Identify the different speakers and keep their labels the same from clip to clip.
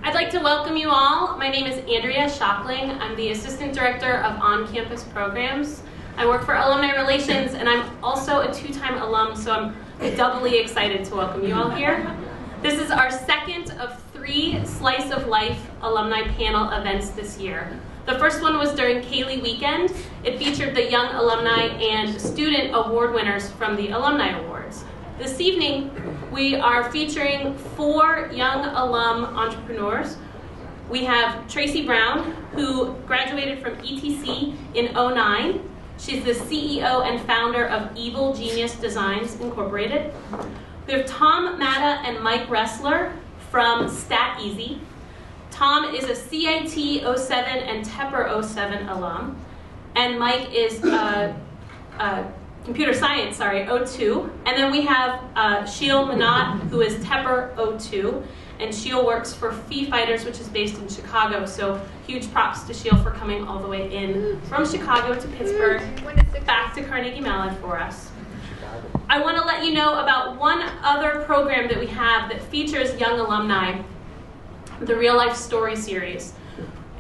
Speaker 1: I'd like to welcome you all. My name is Andrea Schockling. I'm the Assistant Director of On-Campus Programs. I work for Alumni Relations, and I'm also a two-time alum, so I'm doubly excited to welcome you all here. This is our second of 3 Slice of Life alumni panel events this year. The first one was during Cayley Weekend. It featured the young alumni and student award winners from the Alumni Awards. This evening, we are featuring 4 young alum entrepreneurs. We have Tracy Brown, who graduated from ETC in '09. She's the CEO and founder of Evil Genius Designs Incorporated. We have Tom, Matta, and Mike Ressler from StatEasy. Tom is a CIT 07 and Tepper 07 alum, and Mike is computer science, 02. And then we have Sheel Mohnot, who is Tepper 02, and Sheel works for Fee Fighters, which is based in Chicago. So huge props to Sheel for coming all the way in from Chicago to Pittsburgh, back to Carnegie Mellon for us. I want to let you know about one other program that we have that features young alumni, the Real Life Story Series.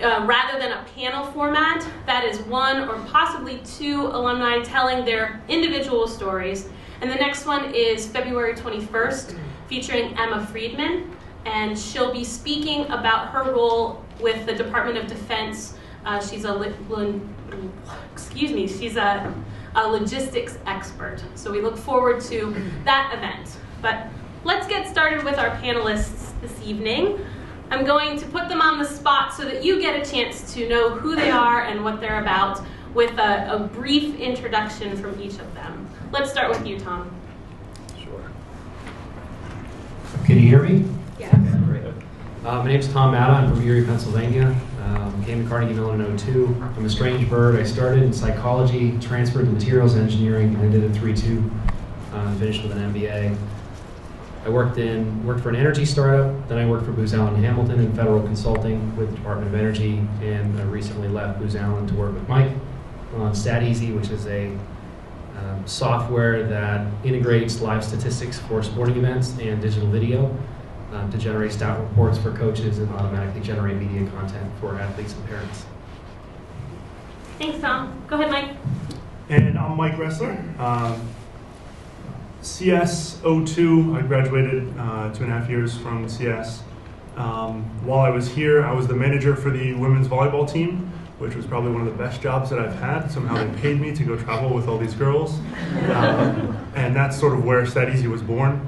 Speaker 1: Rather than a panel format, that is 1 or possibly 2 alumni telling their individual stories. And the next one is February 21st, featuring Emma Friedman, and she'll be speaking about her role with the Department of Defense. She's a logistics expert. So we look forward to that event. But let's get started with our panelists this evening. I'm going to put them on the spot so that you get a chance to know who they are and what they're about with a brief introduction from each of them. Let's start with you, Tom.
Speaker 2: Sure. Can you hear me?
Speaker 1: Yeah.
Speaker 2: Okay, great. My name's Tom Matta. I'm from Erie, Pennsylvania. Came to Carnegie Mellon in '02. I'm a strange bird. I started in psychology, transferred to materials engineering, and I did a 3-2, finished with an MBA. I worked for an energy startup, then I worked for Booz Allen Hamilton in federal consulting with the Department of Energy, and I recently left Booz Allen to work with Mike on StatEasy, which is a software that integrates live statistics for sporting events and digital video to generate stat reports for coaches and automatically generate media content for athletes and parents.
Speaker 1: Thanks, Tom. Go ahead, Mike.
Speaker 3: And I'm Mike Ressler. CS 02, I graduated 2.5 years from CS. While I was here, I was the manager for the women's volleyball team, which was probably one of the best jobs that I've had. Somehow they paid me to go travel with all these girls. And that's sort of where StatEasy was born.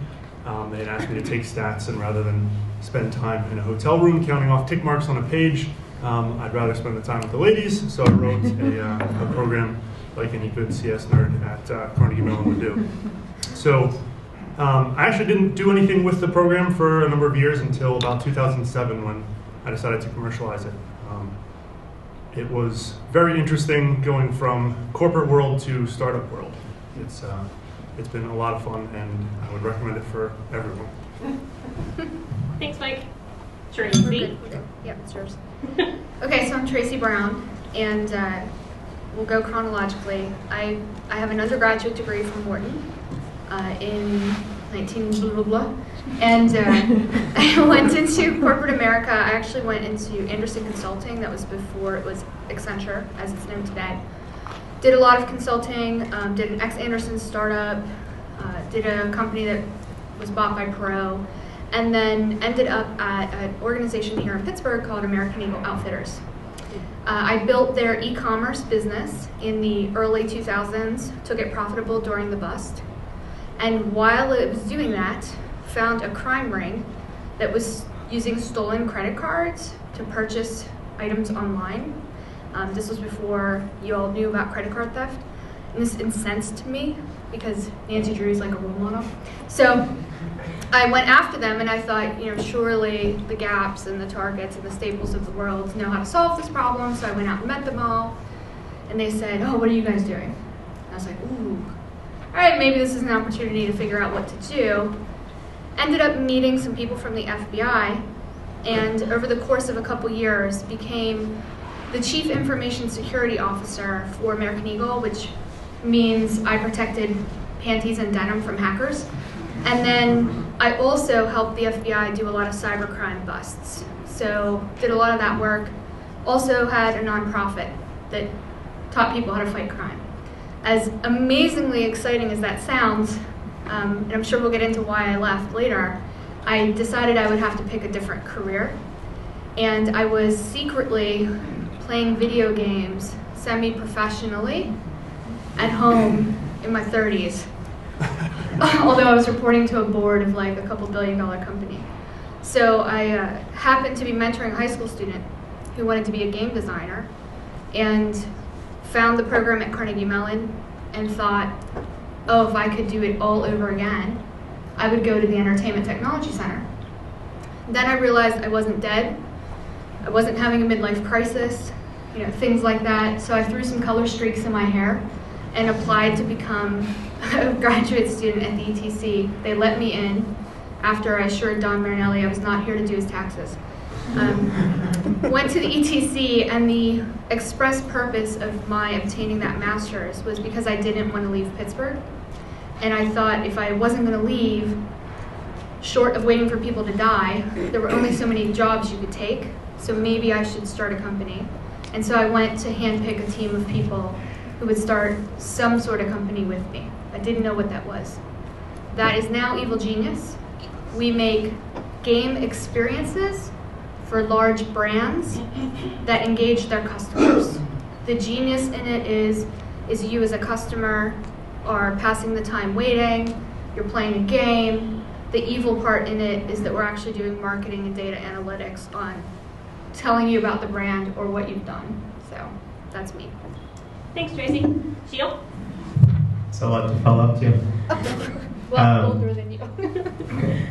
Speaker 3: They had asked me to take stats, and rather than spend time in a hotel room counting off tick marks on a page, I'd rather spend the time with the ladies, so I wrote a program like any good CS nerd at Carnegie Mellon would do. So I actually didn't do anything with the program for a number of years until about 2007 when I decided to commercialize it. It was very interesting going from corporate world to startup world. It's been a lot of fun, and I would recommend it for everyone.
Speaker 1: Thanks, Mike. Tracy.
Speaker 4: Yeah, it's yours. Okay, so I'm Tracy Brown, and we'll go chronologically. I have an undergraduate degree from Wharton in 19 blah, blah, blah. And I went into corporate America. I actually went into Anderson Consulting. That was before it was Accenture, as it's known today. Did a lot of consulting, did an ex-Anderson startup, did a company that was bought by Perot, and then ended up at an organization here in Pittsburgh called American Eagle Outfitters. I built their e-commerce business in the early 2000s, took it profitable during the bust, and while it was doing that, found a crime ring that was using stolen credit cards to purchase items online. This was before you all knew about credit card theft, and this incensed me because Nancy Drew is like a role model. So I went after them, and I thought, surely the Gaps and the Targets and the Staples of the world know how to solve this problem. So I went out and met them all, and they said, "Oh, what are you guys doing?" And I was like, "Ooh, all right, maybe this is an opportunity to figure out what to do." Ended up meeting some people from the FBI, and over the course of a couple years became the Chief Information Security Officer for American Eagle, which means I protected panties and denim from hackers. And then I also helped the FBI do a lot of cybercrime busts. So did a lot of that work. Also had a nonprofit that taught people how to fight crime. As amazingly exciting as that sounds, and I'm sure we'll get into why I left later, I decided I would have to pick a different career. And I was secretly playing video games semi-professionally at home in my 30s. Although I was reporting to a board of like a couple $1 billion company. So I happened to be mentoring a high school student who wanted to be a game designer and found the program at Carnegie Mellon and thought, oh, if I could do it all over again, I would go to the Entertainment Technology Center. Then I realized I wasn't dead. I wasn't having a midlife crisis, things like that. So I threw some color streaks in my hair and applied to become a graduate student at the ETC. They let me in after I assured Don Marinelli I was not here to do his taxes. Went to the ETC, and the express purpose of my obtaining that master's was because I didn't want to leave Pittsburgh. And I thought if I wasn't going to leave, short of waiting for people to die, there were only so many jobs you could take, so maybe I should start a company. And so I went to handpick a team of people who would start some sort of company with me. I didn't know what that was. That is now Evil Genius. We make game experiences for large brands that engage their customers. The genius in it is you as a customer are passing the time waiting, you're playing a game. The evil part in it is that we're actually doing marketing and data analytics on telling you about the brand or what you've done. So that's me.
Speaker 1: Thanks, Tracy. Sheel?
Speaker 5: So a lot to follow up to.
Speaker 4: Well, older than you.
Speaker 5: Okay.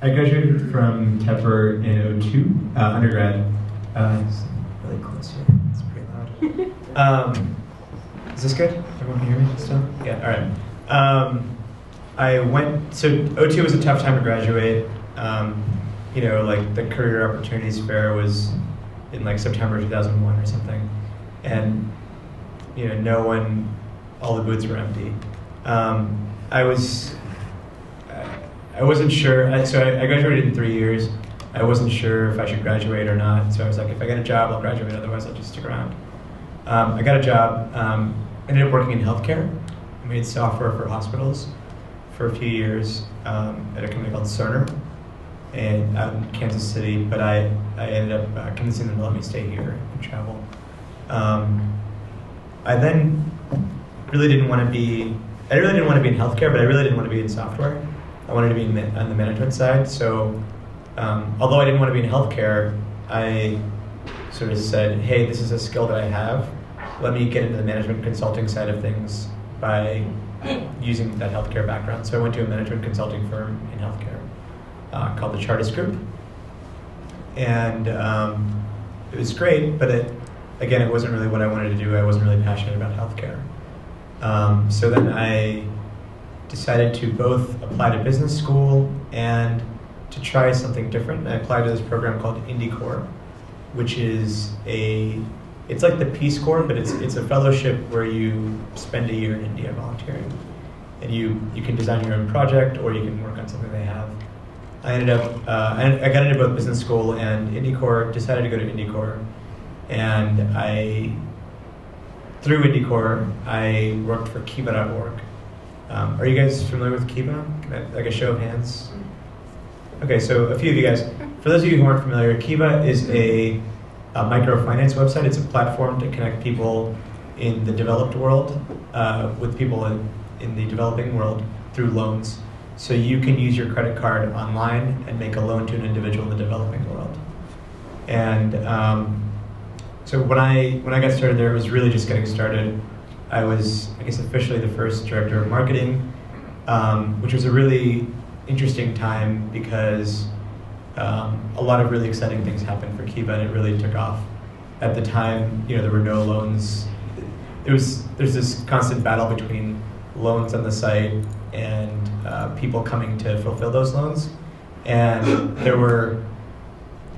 Speaker 5: I graduated from Tepper in 02, undergrad. It's really close here. It's pretty loud. Is this good? Everyone can hear me still? Yeah, all right. So 02 was a tough time to graduate. Like the career opportunities fair was in like September 2001 or something. And, all the booths were empty. I wasn't sure, so I graduated in 3 years. I wasn't sure if I should graduate or not, so I was like, if I get a job, I'll graduate, otherwise I'll just stick around. I got a job, ended up working in healthcare. I made software for hospitals for a few years at a company called Cerner out in Kansas City, but I ended up convincing them to let me stay here and travel. I then really didn't want to be in healthcare, but I really didn't want to be in software. I wanted to be on the management side. So although I didn't want to be in healthcare, I sort of said, hey, this is a skill that I have. Let me get into the management consulting side of things by using that healthcare background. So I went to a management consulting firm in healthcare called the Chartist Group. And it was great, but it wasn't really what I wanted to do. I wasn't really passionate about healthcare. So then I decided to both apply to business school and to try something different. I applied to this program called IndyCorps, which is it's like the Peace Corps, but it's a fellowship where you spend a year in India volunteering. And you can design your own project or you can work on something they have. I got into both business school and IndyCorps, decided to go to IndyCorps. And through IndyCorps, I worked for Kiva.org. Are you guys familiar with Kiva? Like a show of hands? Okay, so a few of you guys. For those of you who aren't familiar, Kiva is a microfinance website. It's a platform to connect people in the developed world with people in the developing world through loans. So you can use your credit card online and make a loan to an individual in the developing world. And so when I got started there, it was really just getting started. I was, officially the first director of marketing, which was a really interesting time because a lot of really exciting things happened for Kiva, and it really took off. At the time, there were no loans. There's this constant battle between loans on the site and people coming to fulfill those loans. And there were,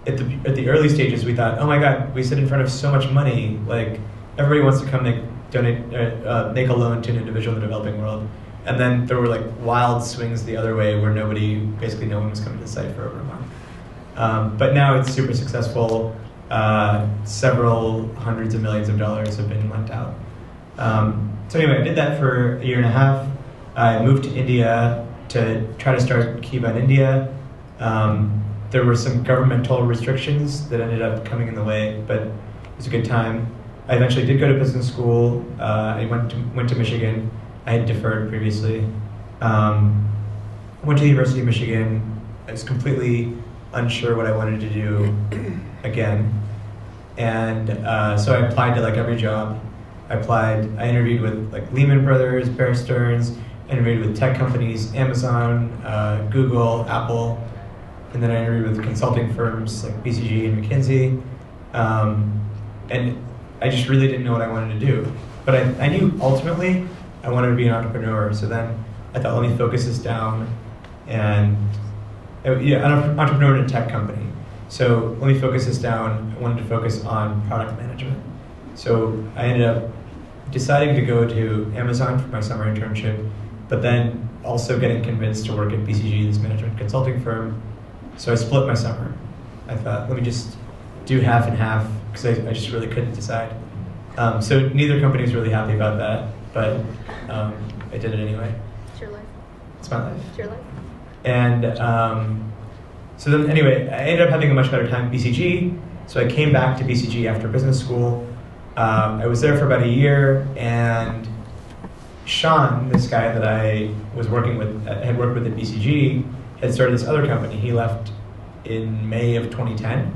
Speaker 5: at the early stages, we thought, oh my God, we sit in front of so much money. Like, everybody wants to come make a loan to an individual in the developing world. And then there were like wild swings the other way where no one was coming to the site for over a month. But now it's super successful. Several hundreds of millions of dollars have been lent out. So anyway, I did that for a year and a half. I moved to India to try to start Kiva in India. There were some governmental restrictions that ended up coming in the way, but it was a good time. I eventually did go to business school. I went to Michigan. I had deferred previously. Went to the University of Michigan. I was completely unsure what I wanted to do again. And so I applied to like every job. I interviewed with like Lehman Brothers, Bear Stearns, interviewed with tech companies, Amazon, Google, Apple, and then I interviewed with consulting firms like BCG and McKinsey. And I just really didn't know what I wanted to do. But I knew ultimately I wanted to be an entrepreneur. So then I thought, let me focus this down and an entrepreneur in a tech company. So let me focus this down. I wanted to focus on product management. So I ended up deciding to go to Amazon for my summer internship, but then also getting convinced to work at BCG, this management consulting firm. So I split my summer. I thought, let me just do half and half, because I just really couldn't decide. So neither company was really happy about that, but I did it anyway.
Speaker 4: It's your life.
Speaker 5: It's my life.
Speaker 4: It's your life.
Speaker 5: And so then anyway, I ended up having a much better time at BCG. So I came back to BCG after business school. I was there for about a year, and Sean, this guy that I was working with, had worked with at BCG, had started this other company. He left in May of 2010,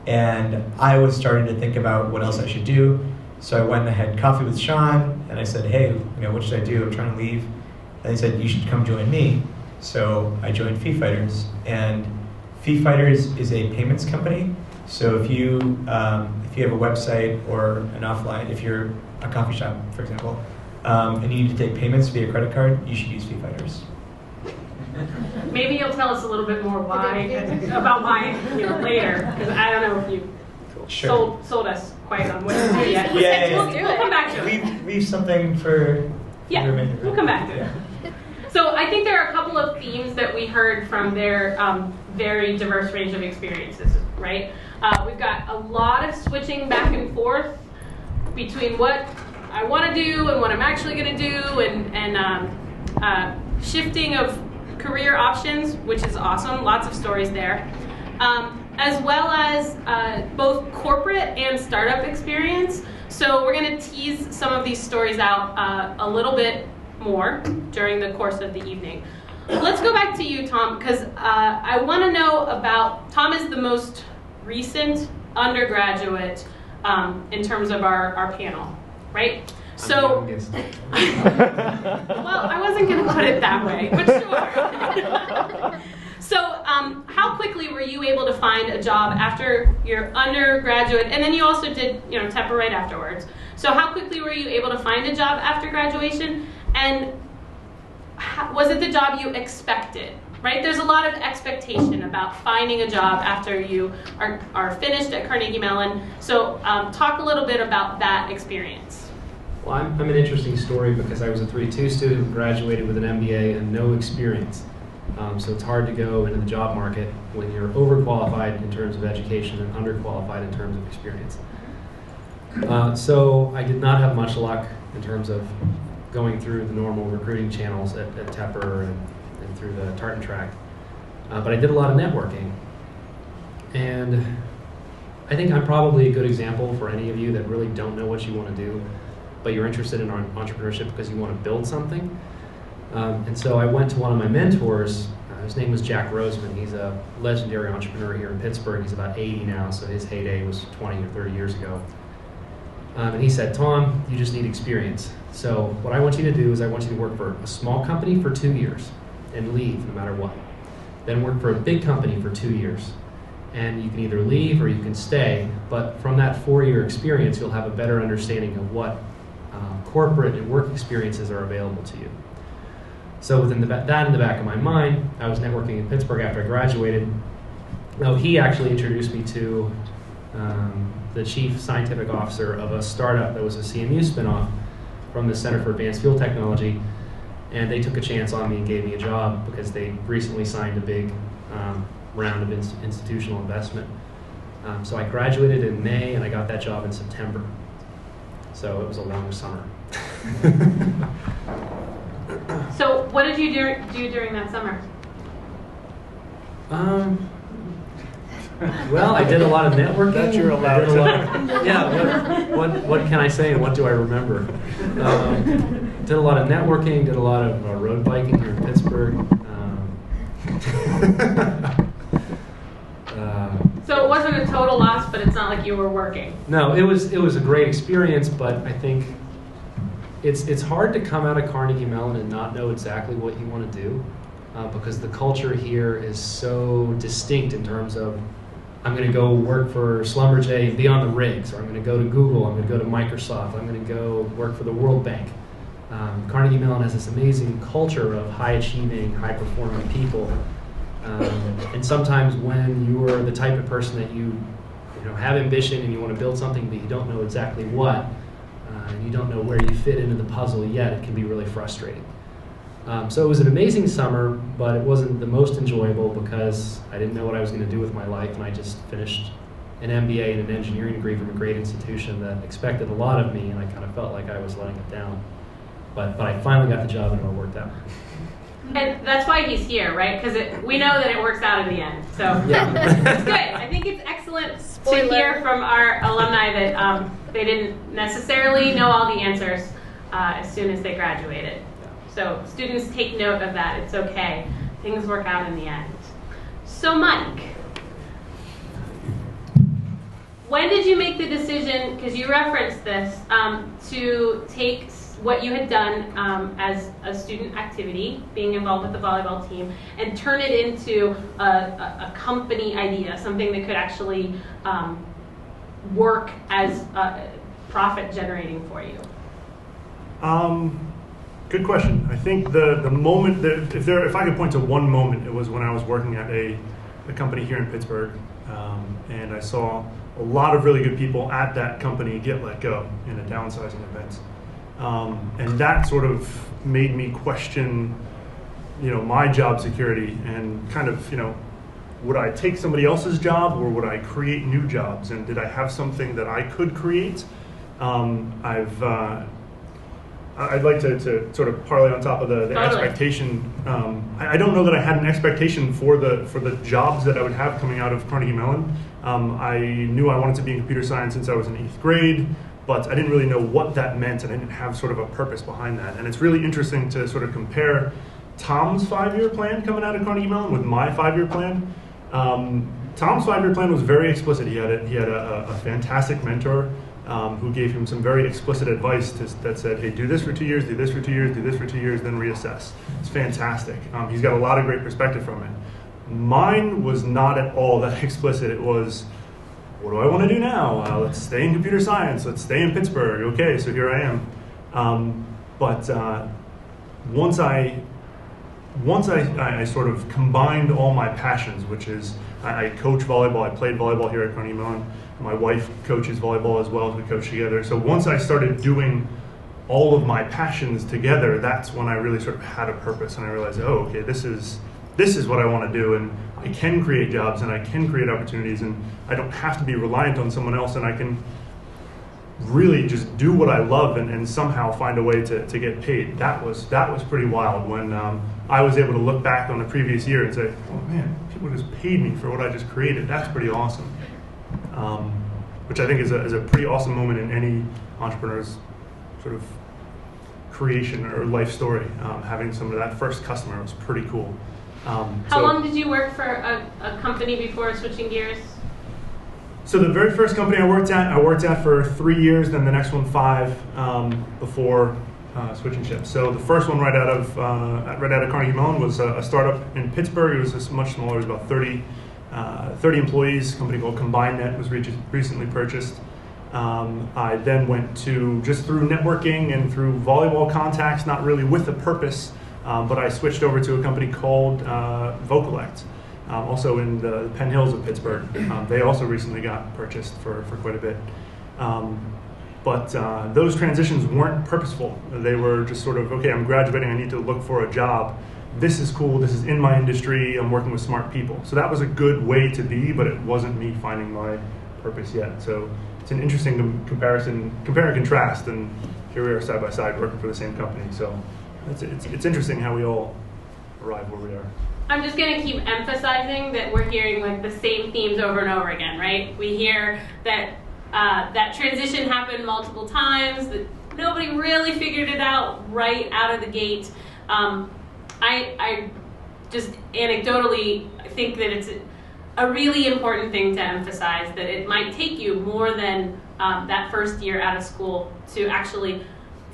Speaker 5: and I was starting to think about what else I should do. So I went and I had coffee with Sean, and I said, hey, what should I do? I'm trying to leave. And he said, you should come join me. So I joined Fee Fighters, and Fee Fighters is a payments company. So if you have a website or an offline, if you're a coffee shop, for example, and you need to take payments via credit card, you should use Fee Fighters.
Speaker 1: Maybe you'll tell us a little bit more about why later, because I don't know if you sold us quite on what to do yet. We'll come back to it.
Speaker 5: Leave something for
Speaker 1: the
Speaker 5: remainder.
Speaker 1: We'll come back to it. So I think there are a couple of themes that we heard from their very diverse range of experiences, right? We've got a lot of switching back and forth between what I want to do and what I'm actually going to do, and shifting of career options, which is awesome. Lots of stories there. As well as both corporate and startup experience. So we're going to tease some of these stories out a little bit more during the course of the evening. Let's go back to you, Tom, because I want to know about, Tom is the most recent undergraduate in terms of our panel, right? So, well, I wasn't going to put it that way, but sure. So, how quickly were you able to find a job after your undergraduate, and then you also did, Tepper right afterwards. So how quickly were you able to find a job after graduation, and was it the job you expected, right? There's a lot of expectation about finding a job after you are finished at Carnegie Mellon. So talk a little bit about that experience.
Speaker 2: Well, I'm an interesting story because I was a 3-2 student who graduated with an MBA and no experience. So it's hard to go into the job market when you're overqualified in terms of education and underqualified in terms of experience. So I did not have much luck in terms of going through the normal recruiting channels at Tepper and through the Tartan track. But I did a lot of networking. And I think I'm probably a good example for any of you that really don't know what you want to do, but you're interested in entrepreneurship because you want to build something. And so I went to one of my mentors. His name was Jack Roseman. He's a legendary entrepreneur here in Pittsburgh. He's about 80 now, so his heyday was 20 or 30 years ago. And he said, Tom, you just need experience. So what I want you to do is I want you to work for a small company for 2 years and leave no matter what. Then work for a big company for 2 years. And you can either leave or you can stay, but from that 4-year experience, you'll have a better understanding of what corporate and work experiences are available to you. So within that in the back of my mind, I was networking in Pittsburgh after I graduated. Now, he actually introduced me to the chief scientific officer of a startup that was a CMU spinoff from the Center for Advanced Fuel Technology, and they took a chance on me and gave me a job because they recently signed a big round of institutional investment. So I graduated in May, and I got that job in September. So it was a long summer.
Speaker 1: So what did you do during that summer?
Speaker 2: Well, I did a lot of networking.
Speaker 3: That you're allowed to.
Speaker 2: Yeah, what can I say and what do I remember? Did a lot of networking, did a lot of road biking here in Pittsburgh.
Speaker 1: So it wasn't a total loss, but it's not like you were working.
Speaker 2: No, it was a great experience, but I think it's hard to come out of Carnegie Mellon and not know exactly what you want to do, because the culture here is so distinct in terms of, I'm going to go work for Schlumberger and be on the rigs, or I'm going to go to Google, I'm going to go to Microsoft, I'm going to go work for the World Bank. Carnegie Mellon has this amazing culture of high-achieving, high-performing people. And sometimes when you're the type of person that you have ambition and you want to build something but you don't know exactly what, and you don't know where you fit into the puzzle yet, it can be really frustrating. So it was an amazing summer, but it wasn't the most enjoyable because I didn't know what I was going to do with my life, and I just finished an MBA and an engineering degree from a great institution that expected a lot of me, and I kind of felt like I was letting it down. But I finally got the job and it all worked out.
Speaker 1: And that's why he's here, right? Because we know that it works out in the end. So
Speaker 2: Yeah.
Speaker 1: it's good. I think it's excellent to hear from our alumni that they didn't necessarily know all the answers as soon as they graduated. So students take note of that. It's okay. Things work out in the end. So Mike, when did you make the decision, because you referenced this, to take what you had done as a student activity, being involved with the volleyball team, and turn it into a company idea, something that could actually work as profit generating for you?
Speaker 3: Good question. I think the moment that, if I could point to one moment, it was when I was working at a company here in Pittsburgh, and I saw a lot of really good people at that company get let go in a downsizing event. And that sort of made me question, my job security and kind of, would I take somebody else's job or would I create new jobs? And did I have something that I could create? I'd like to sort of parlay on top of the
Speaker 1: Totally.
Speaker 3: expectation. I don't know that I had an expectation for the jobs that I would have coming out of Carnegie Mellon. I knew I wanted to be in computer science since I was in 8th grade. But I didn't really know what that meant, and I didn't have sort of a purpose behind that. And it's really interesting to sort of compare Tom's 5-year plan coming out of Carnegie Mellon with my 5-year plan. Tom's 5-year plan was very explicit. He had a fantastic mentor who gave him some very explicit advice that said, hey, do this for 2 years, do this for 2 years, do this for 2 years, then reassess. It's fantastic. He's got a lot of great perspective from it. Mine was not at all that explicit. It was, what do I want to do now? Let's stay in computer science. Let's stay in Pittsburgh. Okay, so here I am. But once I sort of combined all my passions, which is I coach volleyball. I played volleyball here at Carnegie Mellon. My wife coaches volleyball as well. We coach together. So once I started doing all of my passions together, that's when I really sort of had a purpose, and I realized, oh, okay, this is what I want to do, and I can create jobs and I can create opportunities, and I don't have to be reliant on someone else, and I can really just do what I love and somehow find a way to get paid. That was pretty wild when I was able to look back on the previous year and say, oh man, people just paid me for what I just created. That's pretty awesome. Which I think is a pretty awesome moment in any entrepreneur's sort of creation or life story. Having some of that first customer was pretty cool.
Speaker 1: How long did you work for a company before switching gears?
Speaker 3: So the very first company I worked at for 3 years, then the next one 5 before switching ships. So the first one right out of Carnegie Mellon was a startup in Pittsburgh. It was just much smaller. It was about 30 employees. A company called CombinedNet was recently purchased. I then went to, just through networking and through volleyball contacts, not really with a purpose, but I switched over to a company called Vocalect, also in the Penn Hills of Pittsburgh. They also recently got purchased for quite a bit. But those transitions weren't purposeful. They were just sort of, okay, I'm graduating, I need to look for a job. this is cool, this is in my industry, I'm working with smart people. So that was a good way to be, but it wasn't me finding my purpose yet. So it's an interesting compare and contrast, and here we are side by side working for the same company. So it's interesting how we all arrive where we are.
Speaker 1: I'm just going to keep emphasizing that we're hearing like the same themes over and over again, right? We hear that that transition happened multiple times, that nobody really figured it out right out of the gate. I just anecdotally think that it's a really important thing to emphasize, that it might take you more than that first year out of school to actually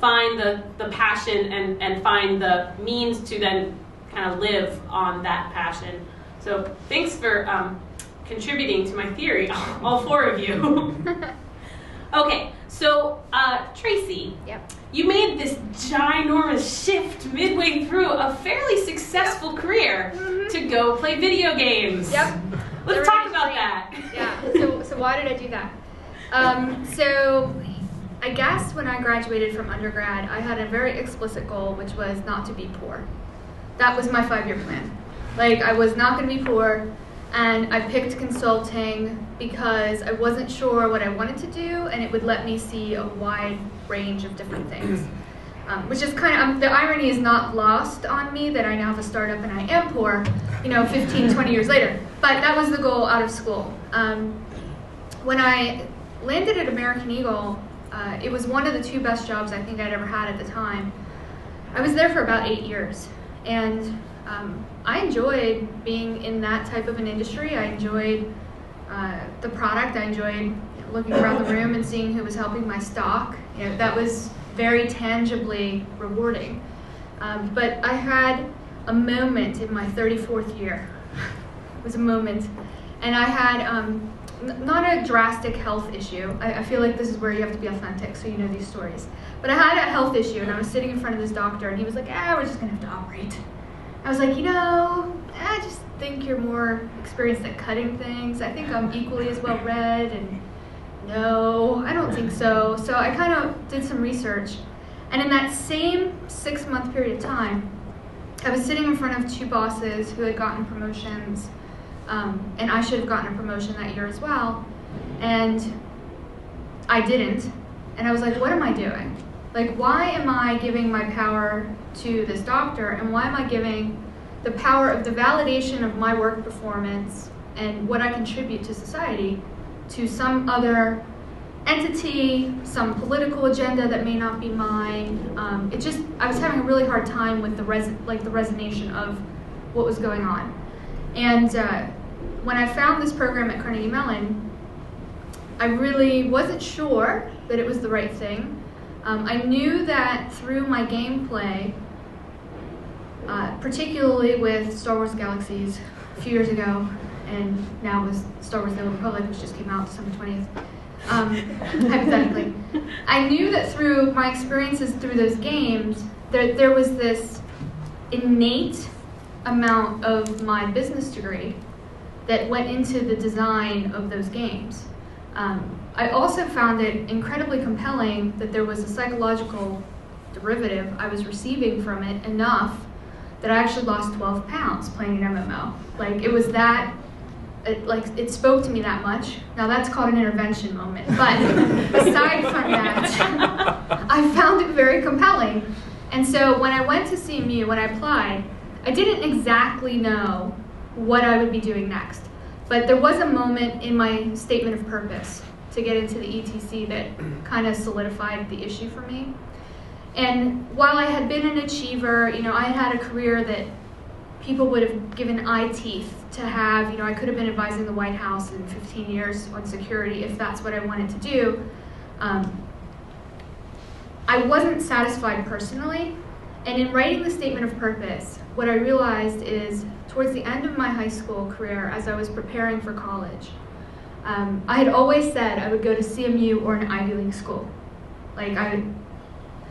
Speaker 1: find the passion and find the means to then kind of live on that passion. So thanks for contributing to my theory, all four of you. Okay, so Tracy,
Speaker 4: Yep.
Speaker 1: you made this ginormous shift midway through a fairly successful career to go play video games.
Speaker 4: Yep.
Speaker 1: Let's talk about that.
Speaker 4: Yeah. So why did I do that? So I guess when I graduated from undergrad, I had a very explicit goal, which was not to be poor. That was my 5-year plan. Like, I was not going to be poor, and I picked consulting because I wasn't sure what I wanted to do, and it would let me see a wide range of different things. Which is kind of, the irony is not lost on me that I now have a startup and I am poor, 15, 20 years later. But that was the goal out of school. When I landed at American Eagle, it was one of the 2 best jobs I think I'd ever had at the time. I was there for about 8 years, and I enjoyed being in that type of an industry. I enjoyed the product. I enjoyed looking around the room and seeing who was helping my stock. That was very tangibly rewarding. But I had a moment in my 34th year. It was a moment. And I had not a drastic health issue. I feel like this is where you have to be authentic, so you know these stories. But I had a health issue, and I was sitting in front of this doctor, and he was like, we're just going to have to operate. I was like, I just think you're more experienced at cutting things. I think I'm equally as well read, and no, I don't think so. So I kind of did some research. And in that same 6-month period of time, I was sitting in front of 2 bosses who had gotten promotions, and I should have gotten a promotion that year as well. And I didn't. And I was like, what am I doing? Like, why am I giving my power to this doctor, and why am I giving the power of the validation of my work performance and what I contribute to society to some other entity, some political agenda that may not be mine? I was having a really hard time with the resonation of what was going on. And when I found this program at Carnegie Mellon, I really wasn't sure that it was the right thing. I knew that through my gameplay, particularly with Star Wars Galaxies a few years ago, and now with Star Wars The Old Republic, which just came out December 20th, hypothetically, I knew that through my experiences through those games, there was this innate amount of my business degree that went into the design of those games. I also found it incredibly compelling that there was a psychological derivative I was receiving from it enough that I actually lost 12 pounds playing an MMO. Like, it was that, it spoke to me that much. Now that's called an intervention moment. But aside from that, I found it very compelling. And so when I went to CMU, when I applied, I didn't exactly know what I would be doing next. But there was a moment in my statement of purpose to get into the ETC that kind of solidified the issue for me. And while I had been an achiever, I had a career that people would have given eye teeth to have. I could have been advising the White House in 15 years on security if that's what I wanted to do. I wasn't satisfied personally. And in writing the statement of purpose, what I realized is towards the end of my high school career, as I was preparing for college, I had always said I would go to CMU or an Ivy League school. Like, I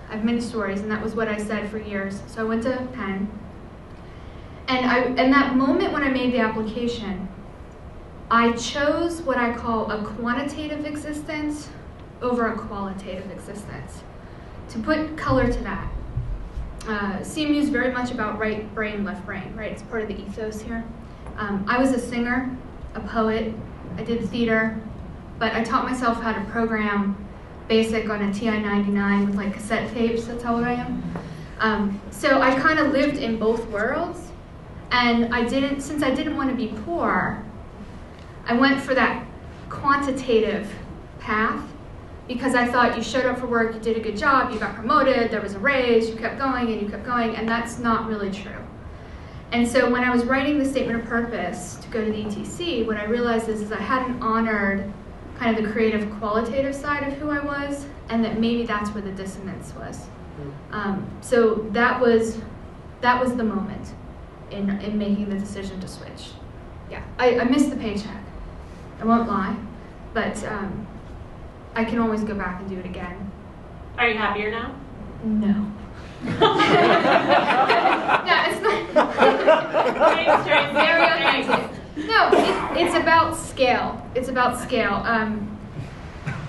Speaker 4: have many stories, and that was what I said for years. So I went to Penn, and that moment when I made the application, I chose what I call a quantitative existence over a qualitative existence. To put color to that, CMU is very much about right brain, left brain, right? It's part of the ethos here. I was a singer, a poet, I did theater, but I taught myself how to program BASIC on a TI-99 with like cassette tapes. That's how old I am. So I kind of lived in both worlds, and since I didn't want to be poor, I went for that quantitative path, because I thought you showed up for work, you did a good job, you got promoted, there was a raise, you kept going, and that's not really true. And so when I was writing the statement of purpose to go to the ETC, what I realized is I hadn't honored kind of the creative, qualitative side of who I was, and that maybe that's where the dissonance was. So that was the moment in making the decision to switch. Yeah, I missed the paycheck. I won't lie, but I can always go back and do it again.
Speaker 1: Are you happier now?
Speaker 4: No. Yeah, it's not.
Speaker 1: Thanks, Tracy.
Speaker 4: Very authentic. No, it's about scale. It's about scale.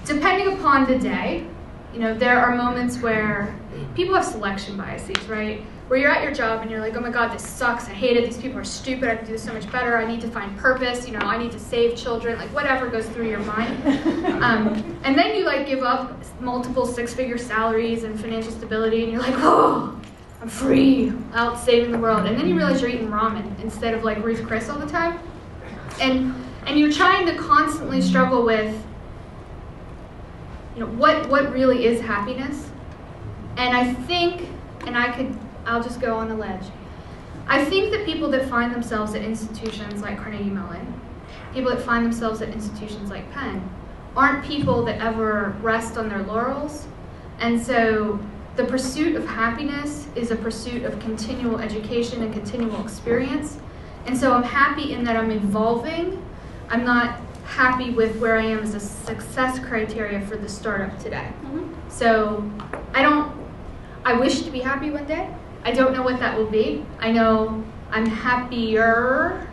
Speaker 4: Depending upon the day, there are moments where people have selection biases, right? Where you're at your job and you're like, oh my God, this sucks. I hate it. These people are stupid. I can do this so much better. I need to find purpose. I need to save children. Like whatever goes through your mind. And then you give up multiple six-figure salaries and financial stability, and you're like, oh, I'm free, out saving the world. And then you realize you're eating ramen instead of Ruth Chris all the time. And you're trying to constantly struggle with, what really is happiness. And I think, I'll just go on a ledge. I think that people that find themselves at institutions like Carnegie Mellon, people that find themselves at institutions like Penn, aren't people that ever rest on their laurels. And so the pursuit of happiness is a pursuit of continual education and continual experience. And so I'm happy in that I'm evolving. I'm not happy with where I am as a success criteria for the startup today.
Speaker 1: Mm-hmm.
Speaker 4: So I wish to be happy one day. I don't know what that will be. I know I'm happier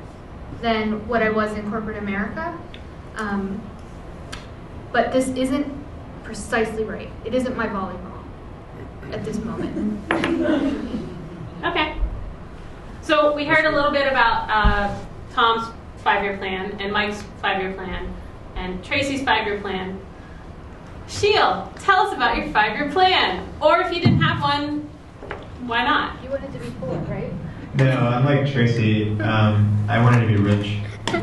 Speaker 4: than what I was in corporate America. But this isn't precisely right. It isn't my volleyball at this moment.
Speaker 1: Okay. So we heard a little bit about Tom's 5-year plan and Mike's 5-year plan and Tracy's 5-year plan. Sheel, tell us about your 5-year plan. Or if you didn't have one, why not?
Speaker 4: You wanted to be poor, right?
Speaker 5: No, I'm like Tracy. I wanted to be rich. I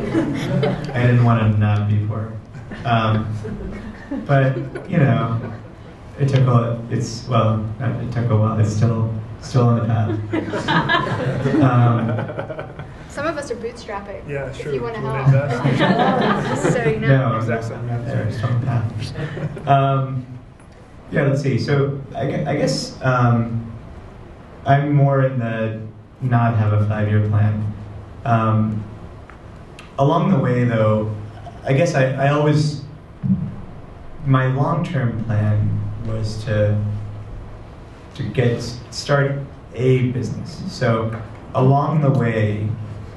Speaker 5: didn't want to not be poor. But it took a while. It's still on the path.
Speaker 4: Some of us are bootstrapping.
Speaker 3: Yeah,
Speaker 4: if
Speaker 3: sure.
Speaker 4: you want to
Speaker 3: You wanna
Speaker 4: help.
Speaker 3: invest?
Speaker 4: So you know.
Speaker 5: No, exactly. I'm not there. Still on the path. Yeah, let's see. So I guess I'm more in the not have a 5-year plan. Along the way, though, I guess I always, my long-term plan was to start a business. So along the way,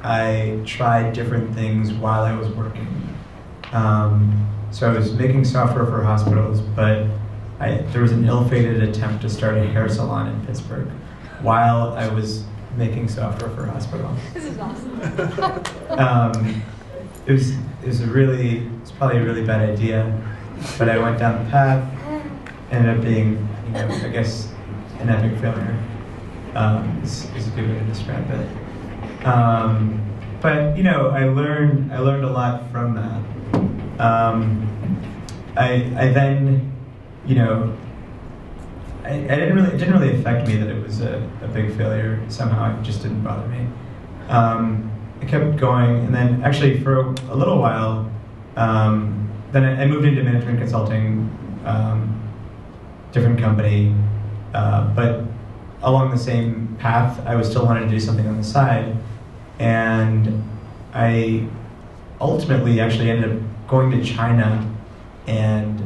Speaker 5: I tried different things while I was working. So I was making software for hospitals, but there was an ill-fated attempt to start a hair salon in Pittsburgh while I was making software for hospitals.
Speaker 4: This is awesome.
Speaker 5: It's probably a really bad idea, but I went down the path, ended up being, I guess, an epic failure. Is a good way to describe it. But I learned a lot from that. I then, it didn't really affect me that it was a big failure. Somehow it just didn't bother me. I kept going, and then actually for a little while, then I moved into management consulting, different company, but along the same path, I was still wanting to do something on the side, and I ultimately actually ended up going to China and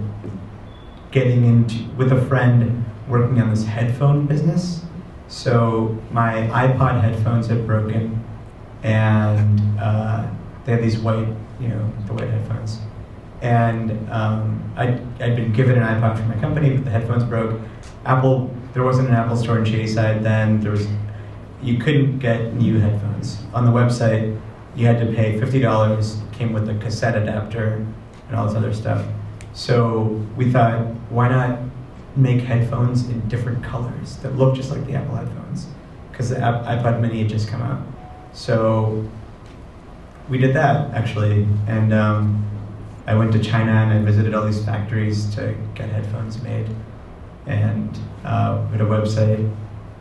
Speaker 5: getting with a friend working on this headphone business. So my iPod headphones had broken, and they had these white, the white headphones. And I'd been given an iPod from my company, but the headphones broke. Apple, there wasn't an Apple store in Shadyside then. You couldn't get new headphones. On the website, you had to pay $50, came with a cassette adapter and all this other stuff. So we thought, why not make headphones in different colors that look just like the Apple headphones? Because the iPod mini had just come out. So we did that, actually. And I went to China and I visited all these factories to get headphones made. And we had a website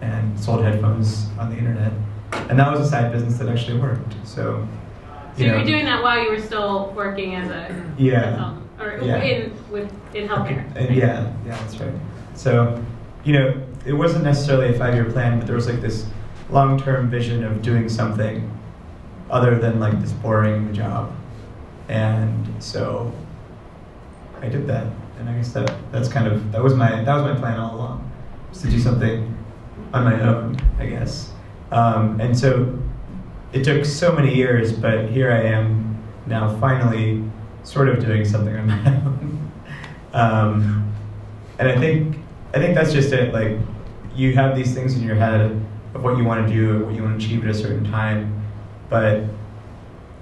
Speaker 5: and sold headphones on the internet. And that was a side business that actually worked. So
Speaker 1: you were doing that while you were still working as a consultant, or in healthcare.
Speaker 5: Yeah, that's right. So, it wasn't necessarily a 5-year plan, but there was like this long-term vision of doing something other than like this boring job. And so I did that. And I guess that was my plan all along, was to do something on my own, I guess. And so it took so many years, but here I am now finally sort of doing something on my own. And I think that's just it. Like, you have these things in your head of what you want to do, what you want to achieve at a certain time. But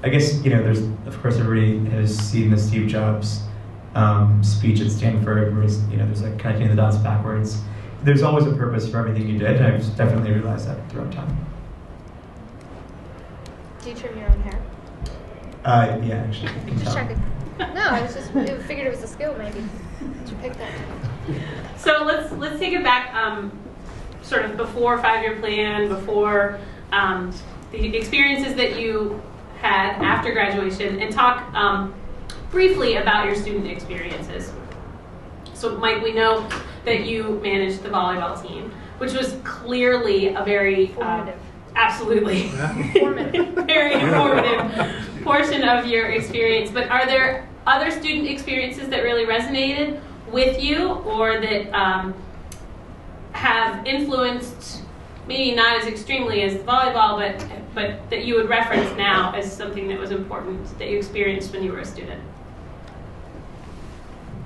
Speaker 5: I guess, there's, of course, everybody has seen the Steve Jobs speech at Stanford, where there's like connecting the dots backwards. There's always a purpose for everything you did, and I've definitely realized that throughout time.
Speaker 4: Do you trim your own hair?
Speaker 5: Yeah, actually.
Speaker 4: Just checking. No, I figured it was a skill, maybe. Did you pick that?
Speaker 1: So let's take it back, sort of before 5-year plan, before the experiences that you had after graduation, and talk briefly about your student experiences. So, Mike, we know that you managed the volleyball team, which was clearly a very
Speaker 4: formative.
Speaker 1: Absolutely.
Speaker 4: Formative.
Speaker 1: Very informative portion of your experience. But are there other student experiences that really resonated with you, or that have influenced, maybe not as extremely as volleyball, but that you would reference now as something that was important that you experienced when you were a student?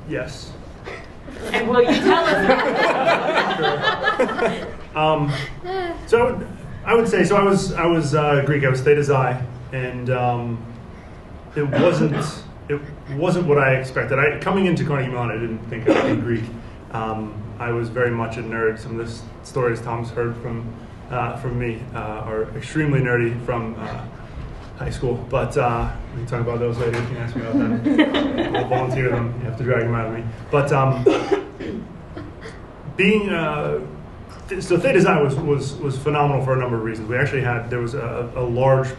Speaker 3: Yes.
Speaker 1: And will you tell us?
Speaker 3: So I would say, I was Greek. I was Theta Xi, and it wasn't what I expected. Coming into Carnegie Mellon, I didn't think I would be Greek. I was very much a nerd. Some of the stories Tom's heard from me are extremely nerdy from high school, but we can talk about those later. You can ask me about that. I'll volunteer them. You have to drag them out of me. But so Theta Xi was phenomenal for a number of reasons. We actually there was a large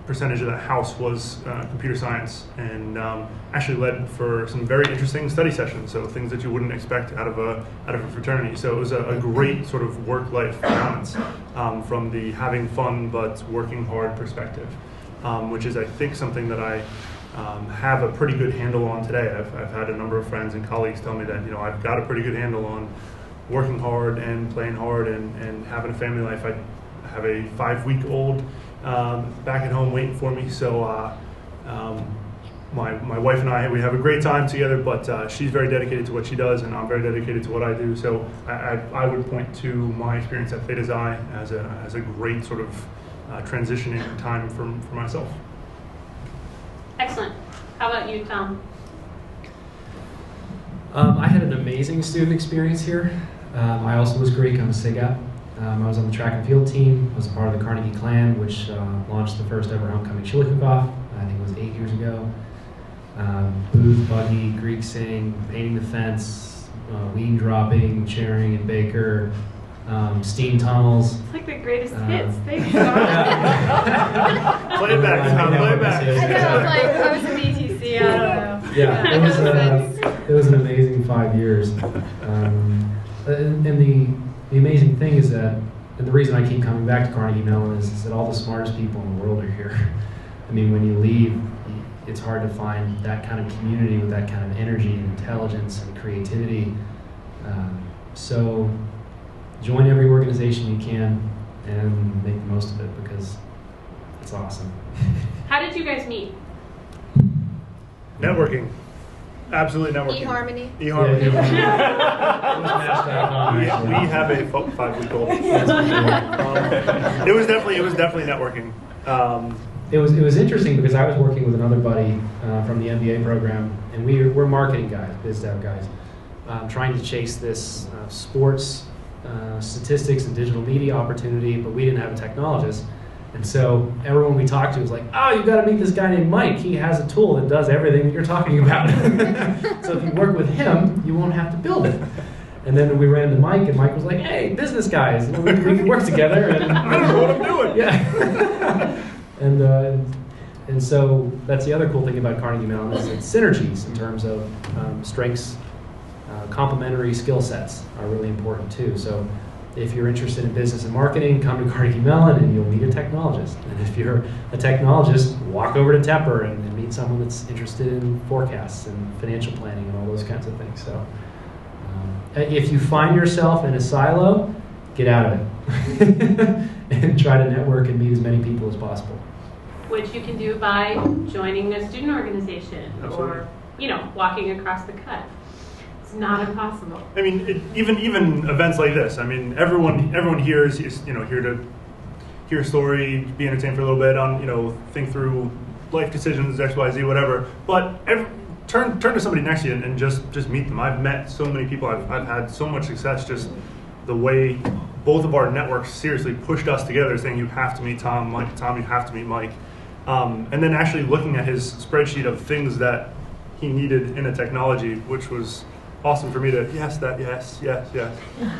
Speaker 3: percentage of that house was computer science, and actually led for some very interesting study sessions. So things that you wouldn't expect out of a fraternity. So it was a great sort of work-life balance from the having fun but working hard perspective, which is, I think, something that I have a pretty good handle on today. I've had a number of friends and colleagues tell me that I've got a pretty good handle on working hard and playing hard and having a family life. I have a 5-week-old back at home waiting for me. So my wife and I, we have a great time together, but she's very dedicated to what she does, and I'm very dedicated to what I do. So I would point to my experience at Theta Xi as a great sort of transitioning time for myself.
Speaker 1: Excellent. How about you, Tom?
Speaker 2: I had an amazing student experience here. I also was Greek. I'm a SIGAP. I was on the track and field team. I was a part of the Carnegie Clan, which launched the first ever homecoming Sheel kickoff. I think it was 8 years ago. Booth, buggy, Greek sing, painting the fence, lean dropping, cheering and Baker, steam tunnels.
Speaker 1: It's like the greatest hits. Thank you.
Speaker 3: Play it back, Tom. Play it back.
Speaker 4: I know, I was in BTC. I don't know.
Speaker 2: Yeah, it was an amazing 5 years. And the amazing thing is that, and the reason I keep coming back to Carnegie Mellon is that all the smartest people in the world are here. I mean, when you leave, it's hard to find that kind of community with that kind of energy and intelligence and creativity. So join every organization you can and make the most of it, because it's awesome.
Speaker 1: How did you guys meet?
Speaker 3: Networking. Absolutely networking.
Speaker 4: eHarmony.
Speaker 3: eHarmony.
Speaker 2: It was Match.com,
Speaker 3: We
Speaker 2: actually.
Speaker 3: have a 5-week-old. It was definitely networking.
Speaker 2: It was interesting because I was working with another buddy from the MBA program, and we're marketing guys, biz dev guys, trying to chase this sports statistics and digital media opportunity, but we didn't have a technologist. And so everyone we talked to was like, oh, you've got to meet this guy named Mike. He has a tool that does everything that you're talking about. So if you work with him, you won't have to build it. And then we ran into Mike, and Mike was like, hey, business guys, we can work together. And
Speaker 3: I don't know what I'm doing.
Speaker 2: Yeah. And so that's the other cool thing about Carnegie Mellon is it's synergies in terms of strengths. Complementary skill sets are really important too. So if you're interested in business and marketing, come to Carnegie Mellon and you'll meet a technologist. And if you're a technologist, walk over to Tepper and meet someone that's interested in forecasts and financial planning and all those kinds of things. So if you find yourself in a silo, get out of it and try to network and meet as many people as possible.
Speaker 1: Which you can do by joining a student organization.
Speaker 3: Absolutely.
Speaker 1: Or, walking across the cut. It's not impossible.
Speaker 3: I mean, even events like this. I mean, everyone here is here to hear a story, be entertained for a little bit, on think through life decisions, X, Y, Z, whatever. But turn to somebody next to you and just meet them. I've met so many people. I've had so much success just the way both of our networks seriously pushed us together, saying you have to meet Tom, Mike, Tom, you have to meet Mike, and then actually looking at his spreadsheet of things that he needed in a technology, which was awesome for me to yes.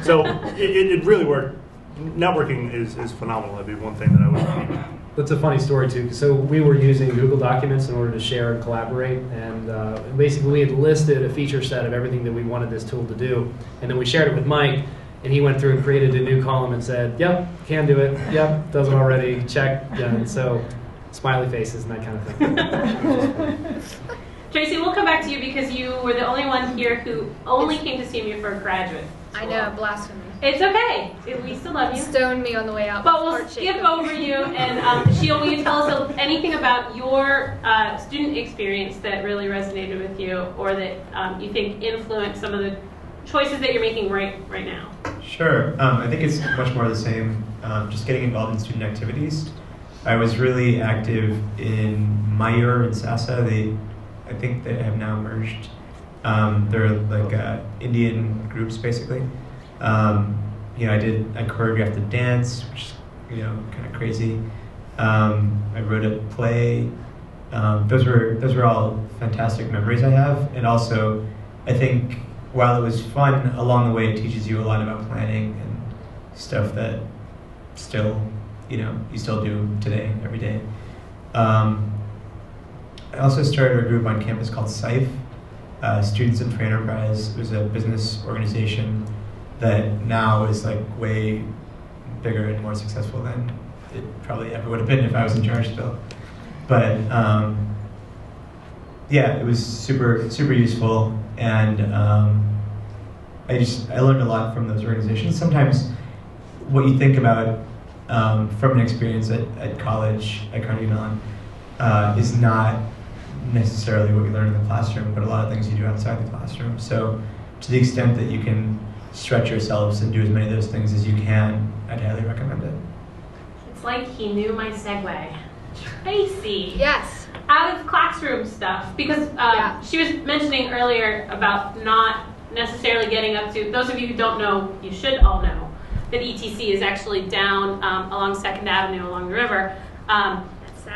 Speaker 3: So it really worked. Networking is phenomenal. That'd be one thing that I would.
Speaker 2: That's a funny story too. So we were using Google Documents in order to share and collaborate, and basically we had listed a feature set of everything that we wanted this tool to do, and then we shared it with Mike, and he went through and created a new column and said, "Yep, can do it. Yep, does it already. Check." Yeah, and so smiley faces and that kind of thing.
Speaker 1: Tracy, we'll come back to you because you were the only one here who only came to see me for a graduate.
Speaker 4: I know, blasphemy.
Speaker 1: It's okay. We still love you.
Speaker 4: Stoned me on the way out.
Speaker 1: But we'll skip over you. And Sheel, will you tell us anything about your student experience that really resonated with you, or that you think influenced some of the choices that you're making right now?
Speaker 5: Sure. I think it's much more the same. Just getting involved in student activities. I was really active in Mayur and Sasa. I think they have now merged. They're like Indian groups, basically. I choreographed a dance, which is kind of crazy. I wrote a play. Those were all fantastic memories I have, and also I think while it was fun, along the way it teaches you a lot about planning and stuff that still you still do today, every day. I also started a group on campus called SIFE, Students in Free Enterprise. It was a business organization that now is like way bigger and more successful than it probably ever would have been if I was in charge still. But it was super useful, and I learned a lot from those organizations. Sometimes what you think about from an experience at college at Carnegie Mellon is not necessarily what you learn in the classroom, but a lot of things you do outside the classroom. So to the extent that you can stretch yourselves and do as many of those things as you can, I'd highly recommend it.
Speaker 1: It's like he knew my segue. Tracy.
Speaker 4: Yes.
Speaker 1: Out of classroom stuff, because she was mentioning earlier about not necessarily getting up to, those of you who don't know, you should all know, that ETC is actually down along 2nd Avenue along the river.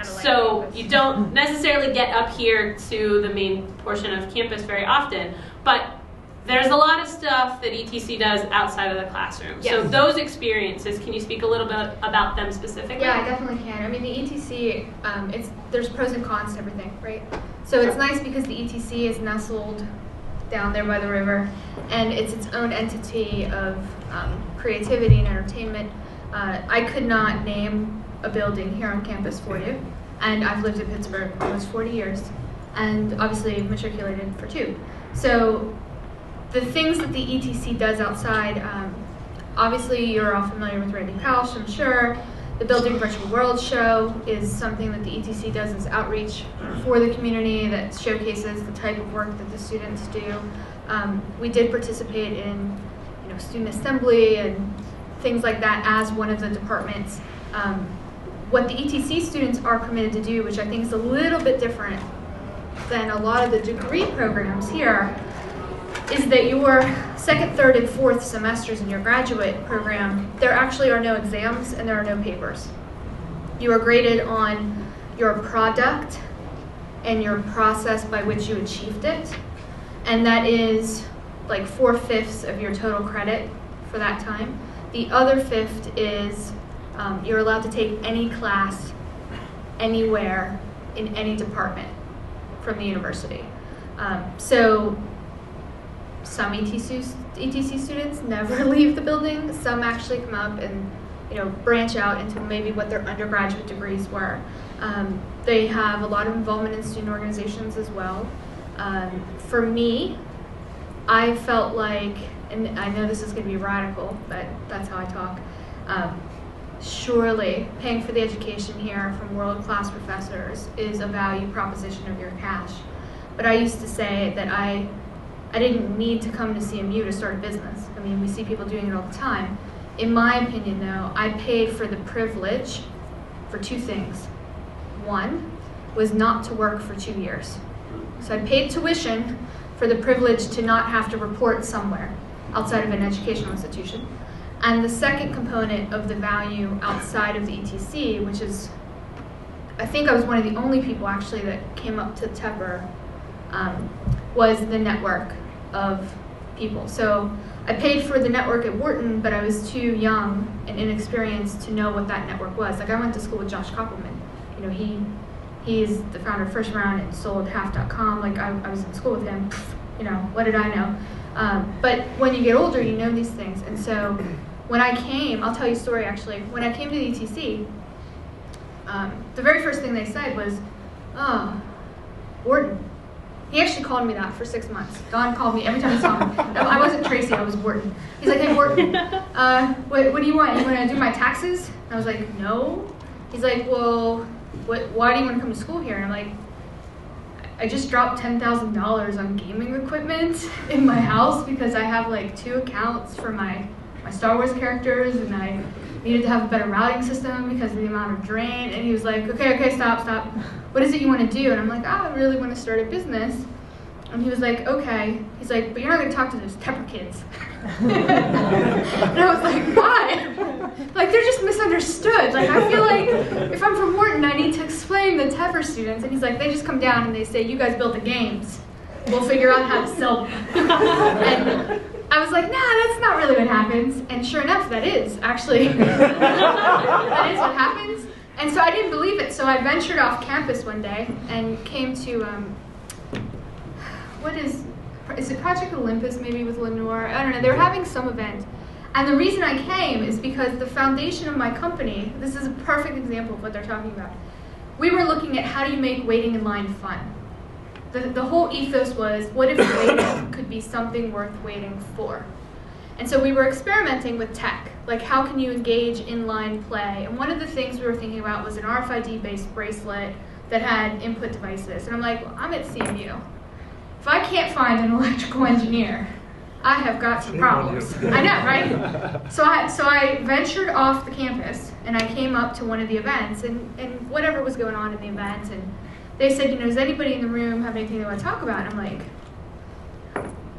Speaker 1: So you don't necessarily get up here to the main portion of campus very often, but there's a lot of stuff that ETC does outside of the classroom.
Speaker 4: Yes.
Speaker 1: So those experiences, can you speak a little bit about them specifically?
Speaker 4: Yeah, I definitely can. I mean, the ETC, there's pros and cons to everything, right? So it's nice because the ETC is nestled down there by the river, and it's its own entity of creativity and entertainment. I could not name a building here on campus for you, and I've lived in Pittsburgh almost 40 years, and obviously matriculated for 2. So the things that the ETC does outside, obviously you're all familiar with Randy Pausch, I'm sure. The Building Virtual World Show is something that the ETC does as outreach for the community that showcases the type of work that the students do. We did participate in student assembly and things like that as one of the departments. What the ETC students are permitted to do, which I think is a little bit different than a lot of the degree programs here, is that your second, third, and fourth semesters in your graduate program, there actually are no exams and there are no papers. You are graded on your product and your process by which you achieved it, and that is like 4/5 of your total credit for that time. The other fifth is you're allowed to take any class anywhere in any department from the university. So some ETC students never leave the building. Some actually come up and branch out into maybe what their undergraduate degrees were. They have a lot of involvement in student organizations as well. For me, I felt like, and I know this is going to be radical, but that's how I talk, surely paying for the education here from world-class professors is a value proposition of your cash. But I used to say that I didn't need to come to CMU to start a business. I mean, we see people doing it all the time. In my opinion, though, I paid for the privilege for two things. One was not to work for 2 years. So I paid tuition for the privilege to not have to report somewhere outside of an educational institution. And the second component of the value outside of the ETC, which is, I think I was one of the only people actually that came up to Tepper, was the network of people. So I paid for the network at Wharton, but I was too young and inexperienced to know what that network was. Like, I went to school with Josh Koppelman. He's the founder of First Round and sold half.com. Like, I was in school with him. What did I know? But when you get older, you know these things. And so when I came, I'll tell you a story actually. When I came to the ETC, the very first thing they said was, "Oh, Wharton." He actually called me that for 6 months. Don called me every time he saw me. I wasn't Tracy, I was Wharton. He's like, "Hey, Wharton, what do you want? You want to do my taxes?" And I was like, "No." He's like, "Well, why do you want to come to school here?" And I'm like, "I just dropped $10,000 on gaming equipment in my house because I have like 2 accounts for my Star Wars characters, and I needed to have a better routing system because of the amount of drain." And he was like, okay, stop. What is it you want to do? And I'm like, I really want to start a business. And he was like, okay. He's like, but you're not going to talk to those Tepper kids. And I was like, why? Like, they're just misunderstood. Like, I feel like if I'm from Wharton, I need to explain the Tepper students. And he's like, they just come down and they say, you guys built the games. We'll figure out how to sell them. And I was like, nah, that's not really what happens. And sure enough, that is actually, that is what happens. And so I didn't believe it. So I ventured off campus one day and came to, is it Project Olympus maybe with Lenore? I don't know, they were having some event. And the reason I came is because the foundation of my company, this is a perfect example of what they're talking about. We were looking at how do you make waiting in line fun. The whole ethos was, what if waiting could be something worth waiting for? And so we were experimenting with tech, like how can you engage in-line play? And one of the things we were thinking about was an RFID-based bracelet that had input devices. And I'm like, well, I'm at CMU. If I can't find an electrical engineer, I have got some problems. I know, right? So I ventured off the campus, and I came up to one of the events, and whatever was going on in the event, and they said, does anybody in the room have anything they want to talk about? And I'm like,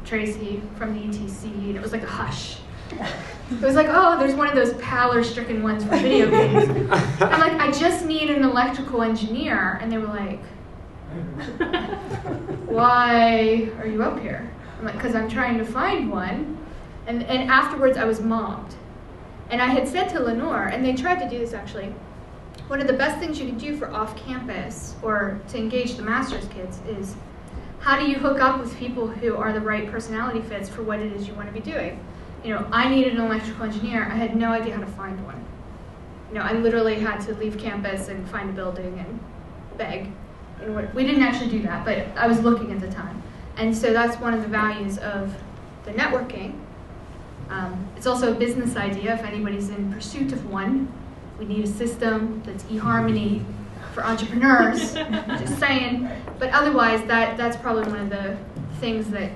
Speaker 4: Tracy from the ETC, and it was like a hush. It was like, oh, there's one of those pallor-stricken ones for video games. I'm like, I just need an electrical engineer. And they were like, why are you up here? I'm like, because I'm trying to find one. And afterwards, I was mobbed. And I had said to Lenore, and they tried to do this actually, one of the best things you can do for off-campus or to engage the master's kids is how do you hook up with people who are the right personality fits for what it is you want to be doing? I needed an electrical engineer. I had no idea how to find one. I literally had to leave campus and find a building and beg. We didn't actually do that, but I was looking at the time. And so that's one of the values of the networking. It's also a business idea if anybody's in pursuit of one. We need a system that's eHarmony for entrepreneurs. Just saying. But otherwise, that's probably one of the things that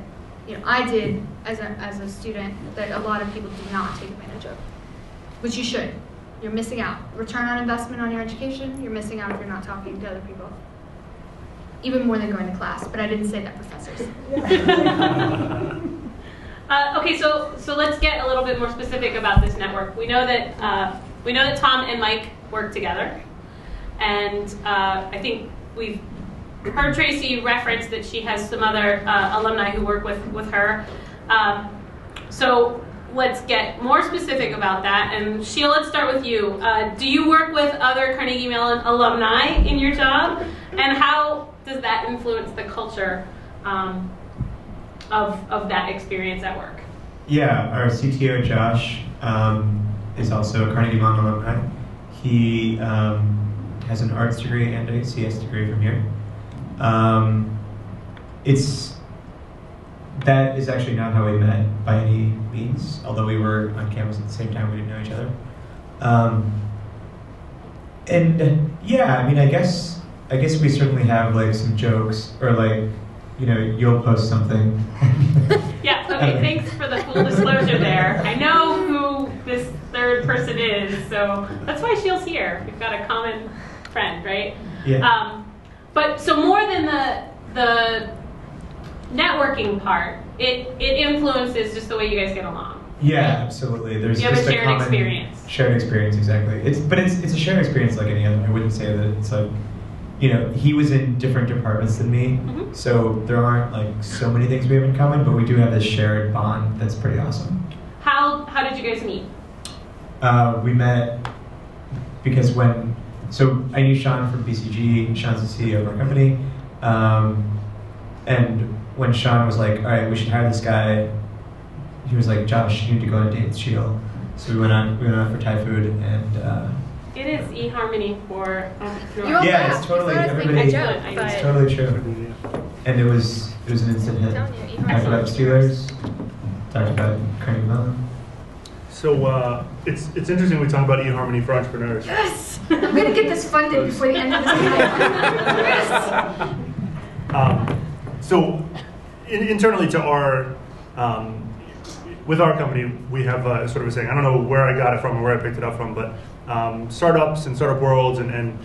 Speaker 4: I did as a student that a lot of people do not take advantage of, which you should. You're missing out. Return on investment on your education, you're missing out if you're not talking to other people. Even more than going to class, but I didn't say that, professors.
Speaker 1: Okay, so let's get a little bit more specific about this network. We know that Tom and Mike work together, and I think we've heard Tracy reference that she has some other alumni who work with her. So let's get more specific about that. And Sheel, let's start with you. Do you work with other Carnegie Mellon alumni in your job? And how does that influence the culture of that experience at work?
Speaker 5: Yeah, our CTO, Josh, is also a Carnegie Mellon alumni. He has an arts degree and a CS degree from here. That is actually not how we met by any means, although we were on campus at the same time, we didn't know each other. And yeah, I mean, I guess we certainly have like some jokes, or like, you'll post something.
Speaker 1: Yeah, okay, thanks for the full disclosure there. I know who this third person is, so that's why Sheel's here. We've got a common friend, right?
Speaker 5: Yeah.
Speaker 1: But so more than the networking part, it influences just the way you guys get along.
Speaker 5: Yeah, absolutely. There's
Speaker 1: you have
Speaker 5: just
Speaker 1: a shared
Speaker 5: common
Speaker 1: experience.
Speaker 5: Shared experience, exactly. It's a shared experience like any other. I wouldn't say that it's like, he was in different departments than me, so there aren't like so many things we have in common, but we do have this shared bond that's pretty awesome.
Speaker 1: How did you guys meet?
Speaker 5: We met because so I knew Sean from BCG. Sean's the CEO of our company, and when Sean was like, all right, we should hire this guy, he was like, Josh, you need to go on a date with Sheel. So we went on for Thai food, and
Speaker 1: it is eHarmony for entrepreneurs.
Speaker 5: Yeah, it's totally everybody. It's totally true. And it was an instant hit. Talked about Steelers, talked about Carnegie Mellon.
Speaker 3: So it's interesting we talk about eHarmony for entrepreneurs.
Speaker 4: Yes! I'm going to get this funded before the end of this year. Yes!
Speaker 3: So internally to our, with our company, we have sort of a saying, I don't know where I got it from or where I picked it up from, but startups and startup worlds, and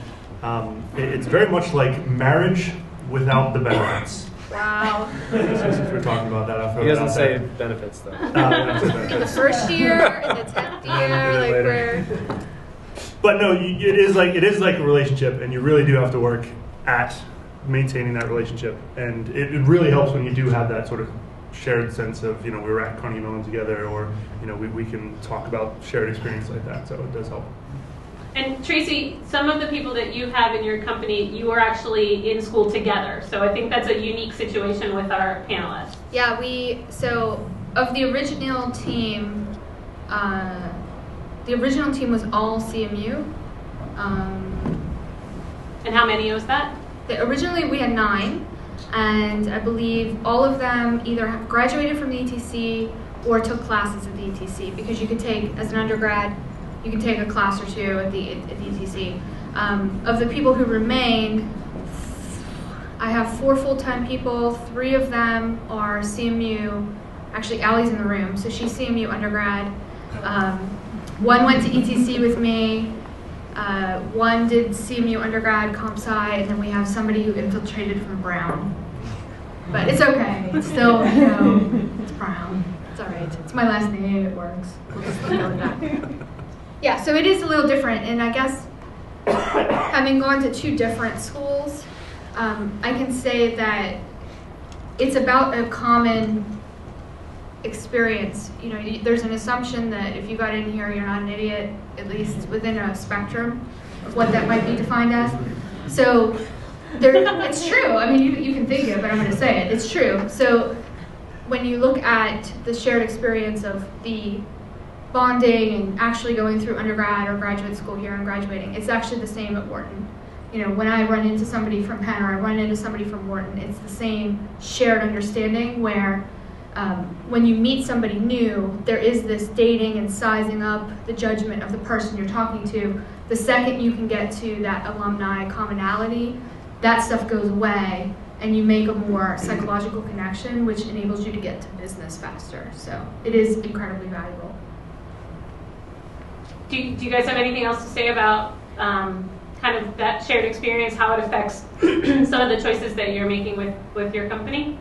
Speaker 3: it's very much like marriage without the benefits.
Speaker 4: Wow.
Speaker 3: Since we're talking about that, I feel
Speaker 2: He doesn't say benefits, though.
Speaker 4: In the first year, in the 10th year, like where...
Speaker 3: But no, it is like a relationship, and you really do have to work at maintaining that relationship. And it really helps when you do have that sort of shared sense of, we were at Carnegie Mellon together, or we can talk about shared experience like that. So it does help.
Speaker 1: And Tracy, some of the people that you have in your company, you are actually in school together. So I think that's a unique situation with our panelists.
Speaker 4: Yeah, so of the original team was all CMU.
Speaker 1: And how many was that?
Speaker 4: Originally we had 9, and I believe all of them either have graduated from the ETC or took classes at the ETC, because you could take, as an undergrad, you can take a class or two at the ETC. Of the people who remained, I have 4 full-time people. 3 of them are CMU. Actually, Allie's in the room, so she's CMU undergrad. 1 went to ETC with me. 1 did CMU undergrad, comp sci, and then we have somebody who infiltrated from Brown. But it's okay. It's still, it's Brown. It's all right. It's my last name. It works. We'll just go with that. Yeah, so it is a little different, and I guess having gone to 2 different schools, I can say that it's about a common experience. There's an assumption that if you got in here, you're not an idiot, at least within a spectrum of what that might be defined as. So it's true. I mean, you can think it, but I'm going to say it. It's true. So when you look at the shared experience of the bonding and actually going through undergrad or graduate school here and graduating, it's actually the same at Wharton. When I run into somebody from Penn or I run into somebody from Wharton, it's the same shared understanding where when you meet somebody new, there is this dating and sizing up the judgment of the person you're talking to. The second you can get to that alumni commonality, that stuff goes away, and you make a more psychological connection, which enables you to get to business faster. So it is incredibly valuable.
Speaker 1: Do you guys have anything else to say about kind of that shared experience, how it affects some of the choices that you're making with your company?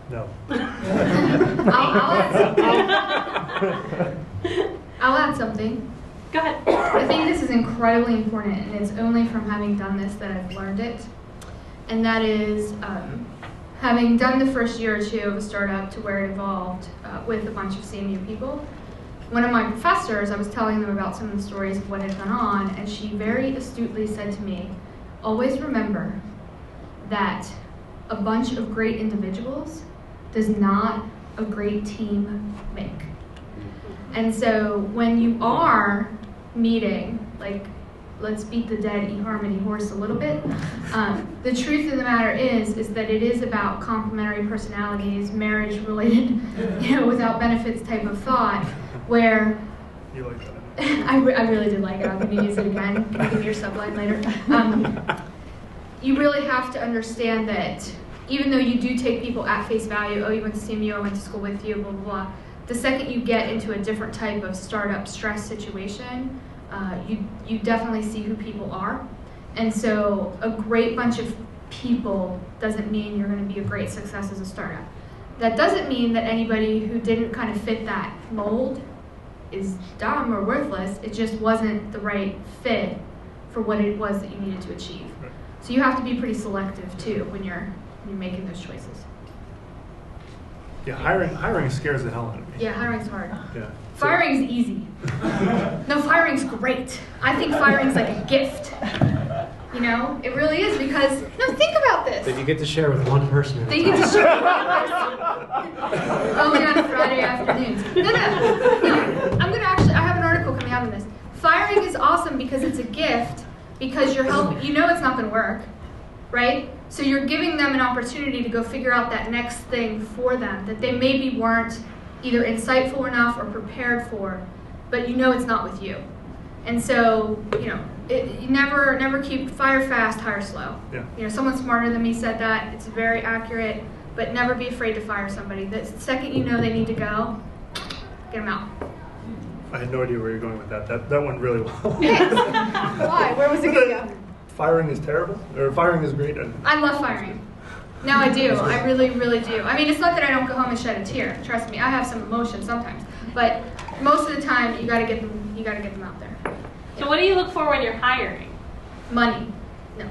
Speaker 3: No.
Speaker 4: I'll add something.
Speaker 1: Go ahead.
Speaker 4: I think this is incredibly important, and it's only from having done this that I've learned it. And that is having done the first year or two of a startup to where it evolved with a bunch of CMU people. One of my professors, I was telling them about some of the stories of what had gone on, and she very astutely said to me, always remember that a bunch of great individuals does not a great team make. And so when you are meeting, like, let's beat the dead eHarmony horse a little bit, the truth of the matter is that it is about complementary personalities, marriage-related, without benefits type of thought, where
Speaker 3: You like that?
Speaker 4: I really did like it. I'm going to use it again. Can you give me your subline later? You really have to understand that even though you do take people at face value, oh, you went to CMU, I went to school with you, blah, blah, blah, the second you get into a different type of startup stress situation, you definitely see who people are. And so a great bunch of people doesn't mean you're going to be a great success as a startup. That doesn't mean that anybody who didn't kind of fit that mold is dumb or worthless. It just wasn't the right fit for what it was that you needed to achieve. So you have to be pretty selective too when you're making those choices.
Speaker 3: Yeah, hiring scares the hell out of me.
Speaker 4: Yeah, hiring's hard.
Speaker 3: Yeah.
Speaker 4: Firing's easy. No, firing's great. I think firing's like a gift. It really is, because, no, think about this.
Speaker 2: That you get to share with one person at a
Speaker 4: That you
Speaker 2: time.
Speaker 4: get to share with one person. Only on Friday afternoons. No. I have an article coming out on this. Firing is awesome because it's a gift, because you're helping, it's not going to work, right? So you're giving them an opportunity to go figure out that next thing for them that they maybe weren't either insightful enough or prepared for, but it's not with you. And so, you never keep fire fast, hire slow.
Speaker 3: Yeah.
Speaker 4: Someone smarter than me said that. It's very accurate, but never be afraid to fire somebody. The second you know they need to go, get them out.
Speaker 3: I had no idea where you're going with that. That went really well.
Speaker 4: Yes. Why? Where was it going to go?
Speaker 3: Firing is terrible, or firing is great.
Speaker 4: I love firing. No, I do. I really, really do. I mean, it's not that I don't go home and shed a tear. Trust me, I have some emotion sometimes. But most of the time, you got to get them. You got to get them out there.
Speaker 1: So what do you look for when you're hiring?
Speaker 4: Money. No.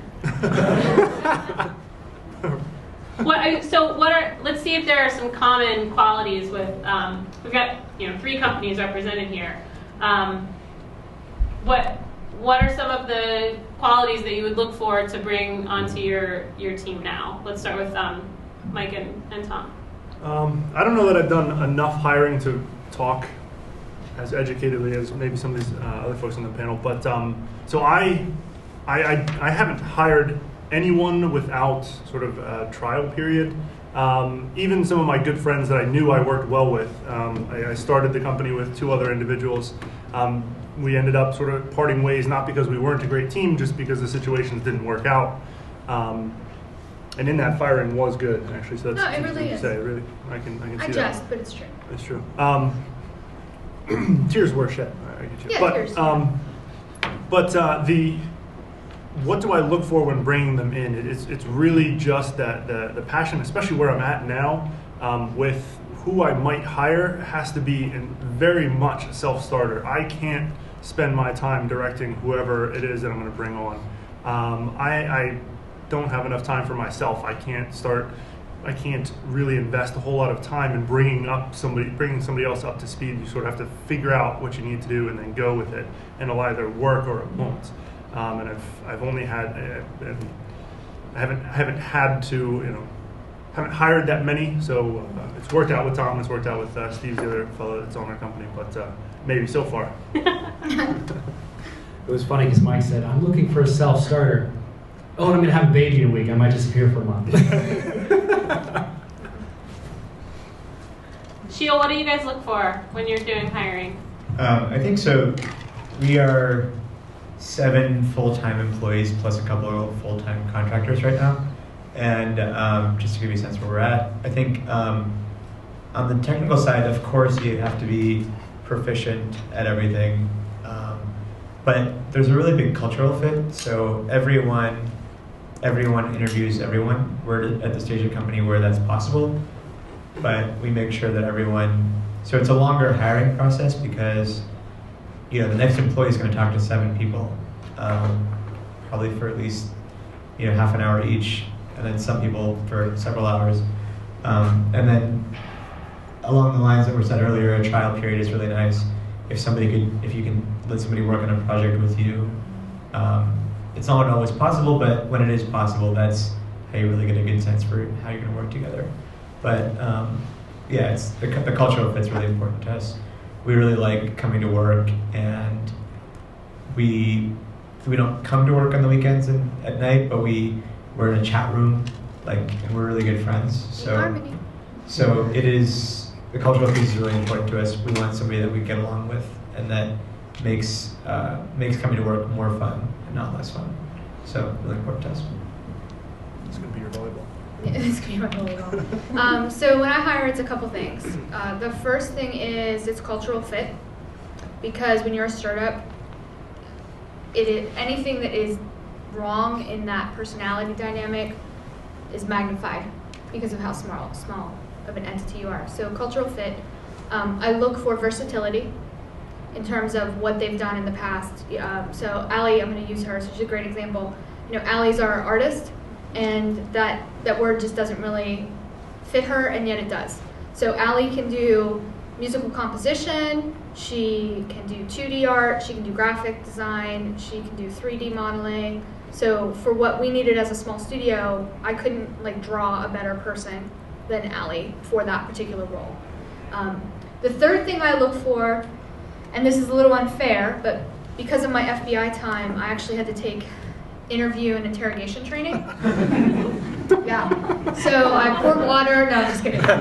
Speaker 1: Let's see if there are some common qualities with, we've got 3 companies represented here. What are some of the qualities that you would look for to bring onto your team now? Let's start with Mike and Tom.
Speaker 3: I don't know that I've done enough hiring to talk as educatedly as maybe some of these other folks on the panel, but so I haven't hired anyone without sort of a trial period. Even some of my good friends that I knew I worked well with, I started the company with 2 other individuals. We ended up sort of parting ways, not because we weren't a great team, just because the situations didn't work out. And in that, firing was good, actually. So that's
Speaker 4: no, it really is.
Speaker 3: Say. Really, I can see that.
Speaker 4: I jest, but it's true.
Speaker 3: It's true. Tears were shed. I get you.
Speaker 4: Yeah,
Speaker 3: but,
Speaker 4: tears.
Speaker 3: What do I look for when bringing them in? It's really just that the passion, especially where I'm at now, with who I might hire, has to be very much a self-starter. I can't spend my time directing whoever it is that I'm going to bring on. I don't have enough time for myself. I can't really invest a whole lot of time in bringing somebody else up to speed. You sort of have to figure out what you need to do and then go with it, and it'll either work or it won't. And I've only had, I haven't had to, haven't hired that many. So it's worked out with Tom. It's worked out with Steve's the other fellow that's on our company, but maybe so far.
Speaker 2: It was funny because Mike said, "I'm looking for a self-starter." oh, and I'm going to have a baby in a week. I might disappear for a month.
Speaker 1: Sheel, what do you guys look for when you're doing hiring?
Speaker 5: I think so. We are 7 full-time employees plus a couple of full-time contractors right now. And just to give you a sense where we're at, I think on the technical side, of course, you have to be proficient at everything. But there's a really big cultural fit. So everyone interviews everyone. We're at the stage of the company where that's possible. But we make sure that everyone, so it's a longer hiring process because, the next employee is going to talk to 7 people, probably for at least, half an hour each, and then some people for several hours. And then along the lines that were said earlier, a trial period is really nice. If you can let somebody work on a project with you, it's not always possible, but when it is possible, that's how you really get a good sense for how you're going to work together. But it's the cultural fit's really important to us. We really like coming to work, and we don't come to work on the weekends and at night, but we're in a chat room, and we're really good friends. So it is. The cultural piece is really important to us. We want somebody that we get along with, and that makes coming to work more fun and not less fun. So really important to us.
Speaker 3: It's going to be your volleyball.
Speaker 4: It's going to be my volleyball. So when I hire, it's a couple things. The first thing is it's cultural fit, because when you're a startup, anything that is wrong in that personality dynamic is magnified because of how small of an entity you are. So cultural fit. I look for versatility in terms of what they've done in the past. So Allie, I'm going to use her, so she's a great example. Allie's our artist, and that word just doesn't really fit her, and yet it does. So Allie can do musical composition, she can do 2D art, she can do graphic design, she can do 3D modeling. So for what we needed as a small studio, I couldn't draw a better person than Allie for that particular role. The third thing I look for, and this is a little unfair, but because of my FBI time, I actually had to take interview and interrogation training. Yeah. So I poured water. No, just kidding. Kidding.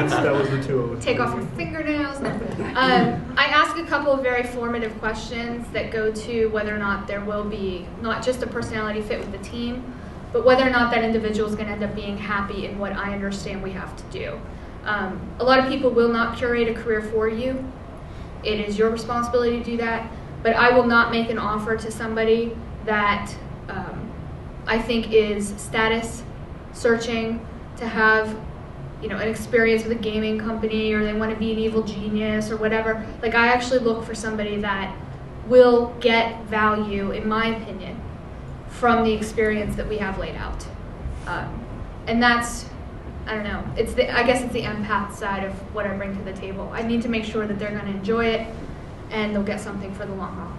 Speaker 3: That was the 2.
Speaker 4: Take off your fingernails. No. I ask a couple of very formative questions that go to whether or not there will be not just a personality fit with the team, but whether or not that individual is going to end up being happy in what I understand we have to do. A lot of people will not curate a career for you. It is your responsibility to do that. But I will not make an offer to somebody that I think is status searching to have, an experience with a gaming company, or they want to be an evil genius or whatever. I actually look for somebody that will get value, in my opinion, from the experience that we have laid out. And that's, I don't know, I guess it's the empath side of what I bring to the table. I need to make sure that they're going to enjoy it and they'll get something for the long haul.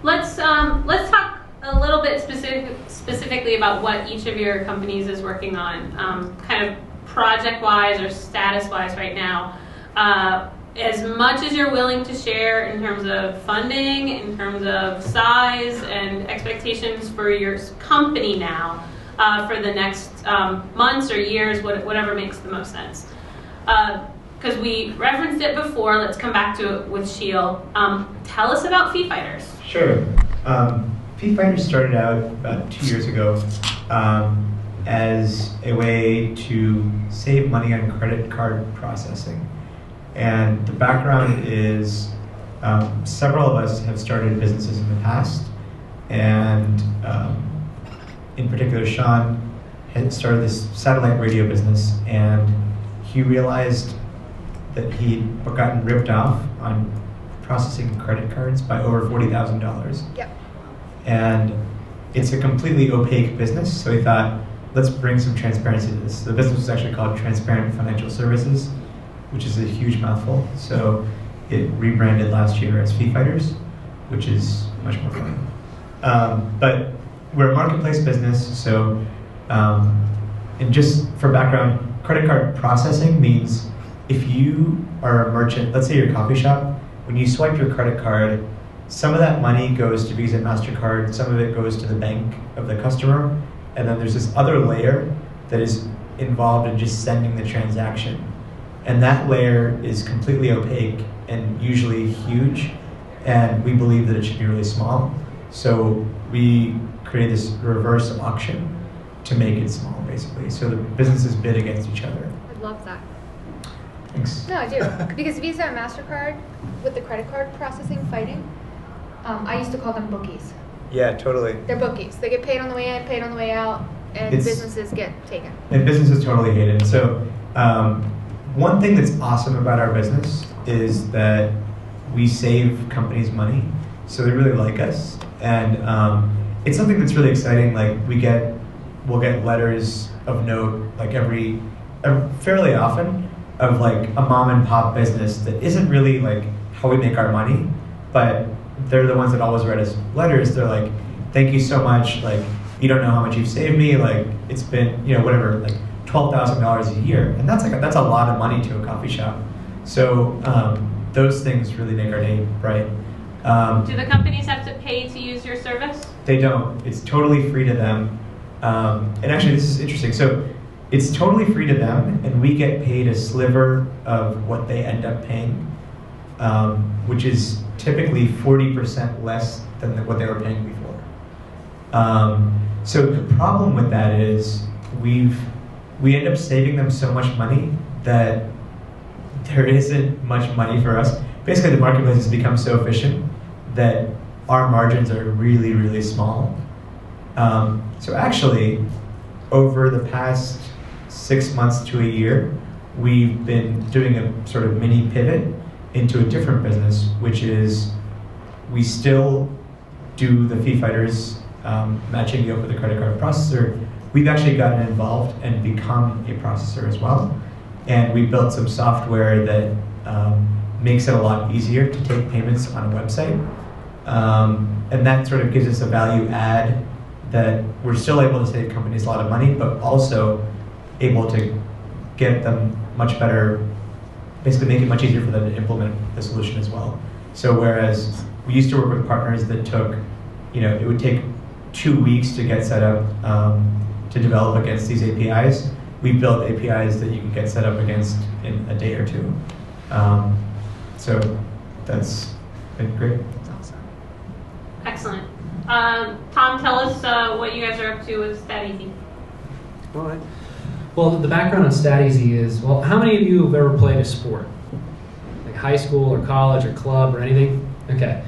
Speaker 1: Let's talk a little bit specifically about what each of your companies is working on, kind of project-wise or status-wise right now. As much as you're willing to share in terms of funding, in terms of size and expectations for your company now, for the next months or years, whatever makes the most sense. Because we referenced it before, let's come back to it with Sheel. Tell us about Fee Fighters.
Speaker 5: Sure. Fee Fighters started out about 2 years ago as a way to save money on credit card processing. And the background is several of us have started businesses in the past, and in particular, Sean had started this satellite radio business, and he realized that he'd gotten ripped off on processing credit cards by over $40,000.
Speaker 4: Yep.
Speaker 5: And it's a completely opaque business, so he thought, let's bring some transparency to this. The business was actually called Transparent Financial Services, which is a huge mouthful. So it rebranded last year as Fee Fighters, which is much more fun. But we're a marketplace business, so, and just for background, credit card processing means if you are a merchant, let's say you're a coffee shop, when you swipe your credit card, some of that money goes to Visa and MasterCard, some of it goes to the bank of the customer, and then there's this other layer that is involved in just sending the transaction. And that layer is completely opaque and usually huge, and we believe that it should be really small. So we create this reverse auction to make it small, basically. So the businesses bid against each other.
Speaker 4: I love that.
Speaker 5: Thanks.
Speaker 4: No, I do. Because Visa and MasterCard, with the credit card processing fighting, I used to call them bookies.
Speaker 5: Yeah, totally.
Speaker 4: They're bookies. They get paid on the way in, paid on the way out, and businesses get taken.
Speaker 5: And businesses totally hate it. So one thing that's awesome about our business is that we save companies money, so they really like us. And it's something that's really exciting. Like we'll get letters of note like fairly often of like a mom and pop business that isn't really like how we make our money, but they're the ones that always write us letters. They're like, thank you so much. Like, you don't know how much you've saved me. Like, it's been, whatever, like $12,000 a year. And that's a lot of money to a coffee shop. So those things really make our day bright.
Speaker 1: Do the companies have to pay to use your service?
Speaker 5: They don't. It's totally free to them. And actually, this is interesting. So it's totally free to them, and we get paid a sliver of what they end up paying, which is typically 40% less than what they were paying before. So the problem with that is we end up saving them so much money that there isn't much money for us. Basically, the marketplace has become so efficient that our margins are really, really small. So actually, over the past 6 months to a year, we've been doing a sort of mini pivot into a different business, which is we still do the fee fighters matching you up with a credit card processor. We've actually gotten involved and become a processor as well. And we built some software that makes it a lot easier to take payments on a website. And that sort of gives us a value add that we're still able to save companies a lot of money, but also able to get them much better, basically make it much easier for them to implement the solution as well. So whereas we used to work with partners that took, it would take 2 weeks to get set up to develop against these APIs, we built APIs that you can get set up against in a day or two. So that's been great.
Speaker 4: That's awesome.
Speaker 1: Excellent. Tom, tell us what you guys are up to with StatEasy.
Speaker 2: All right. Well, the background on StatEasy is, how many of you have ever played a sport? Like high school or college or club or anything? Okay.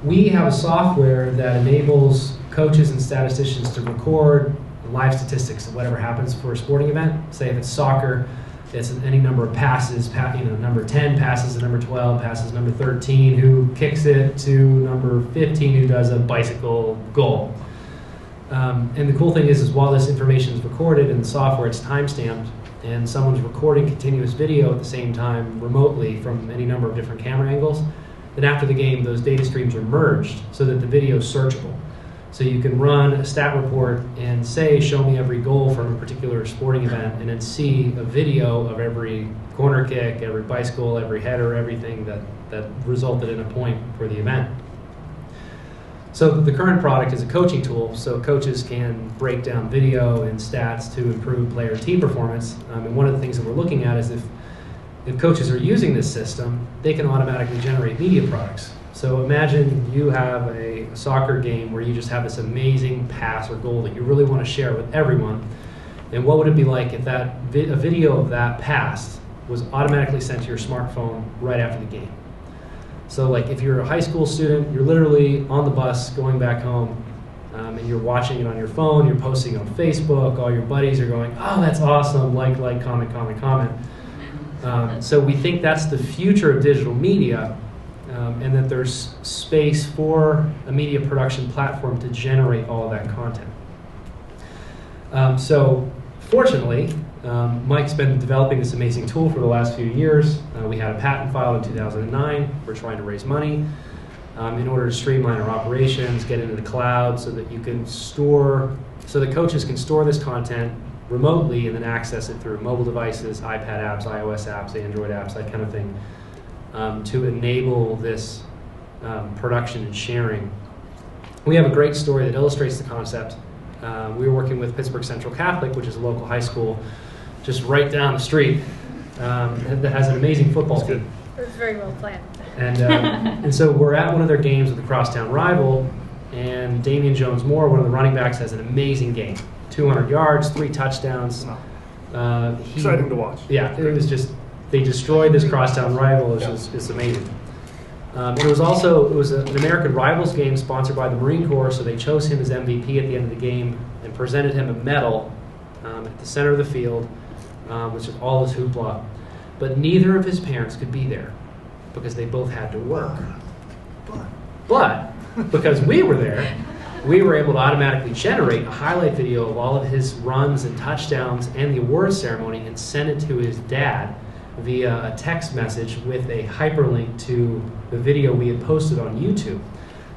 Speaker 2: We have a software that enables coaches and statisticians to record live statistics of whatever happens for a sporting event. Say if it's soccer, it's any number of passes, number 10 passes to number 12, passes number 13, who kicks it to number 15, who does a bicycle goal. And the cool thing is while this information is recorded in the software, it's time-stamped, and someone's recording continuous video at the same time remotely from any number of different camera angles, then after the game, those data streams are merged so that the video is searchable. So you can run a stat report and say, show me every goal from a particular sporting event, and then see a video of every corner kick, every bicycle, every header, everything that resulted in a point for the event. So the current product is a coaching tool, so coaches can break down video and stats to improve player team performance. And one of the things that we're looking at is if coaches are using this system, they can automatically generate media products. So imagine you have a soccer game where you just have this amazing pass or goal that you really want to share with everyone. And what would it be like if a video of that pass was automatically sent to your smartphone right after the game? So like if you're a high school student, you're literally on the bus going back home, and you're watching it on your phone, you're posting on Facebook, all your buddies are going, oh, that's awesome, like, comment, comment, comment. So we think that's the future of digital media, and that there's space for a media production platform to generate all of that content. So fortunately, Mike's been developing this amazing tool for the last few years. We had a patent filed in 2009. We're trying to raise money in order to streamline our operations, get into the cloud so that you can store, so that coaches can store this content remotely and then access it through mobile devices, iPad apps, iOS apps, Android apps, that kind of thing, to enable this production and sharing. We have a great story that illustrates the concept. We were working with Pittsburgh Central Catholic, which is a local high school just right down the street that has an amazing football team.
Speaker 4: It was very well planned.
Speaker 2: And so we're at one of their games with the crosstown rival, and Damian Jones-Moore, one of the running backs, has an amazing game. 200 yards, 3 touchdowns.
Speaker 3: Exciting to watch.
Speaker 2: Yeah, it was just, they destroyed this crosstown rival. It was just amazing. It was an American Rivals game sponsored by the Marine Corps, so they chose him as MVP at the end of the game and presented him a medal at the center of the field, which is all this hoopla. But neither of his parents could be there because they both had to work. But because we were there, we were able to automatically generate a highlight video of all of his runs and touchdowns and the awards ceremony and send it to his dad via a text message with a hyperlink to the video we had posted on YouTube.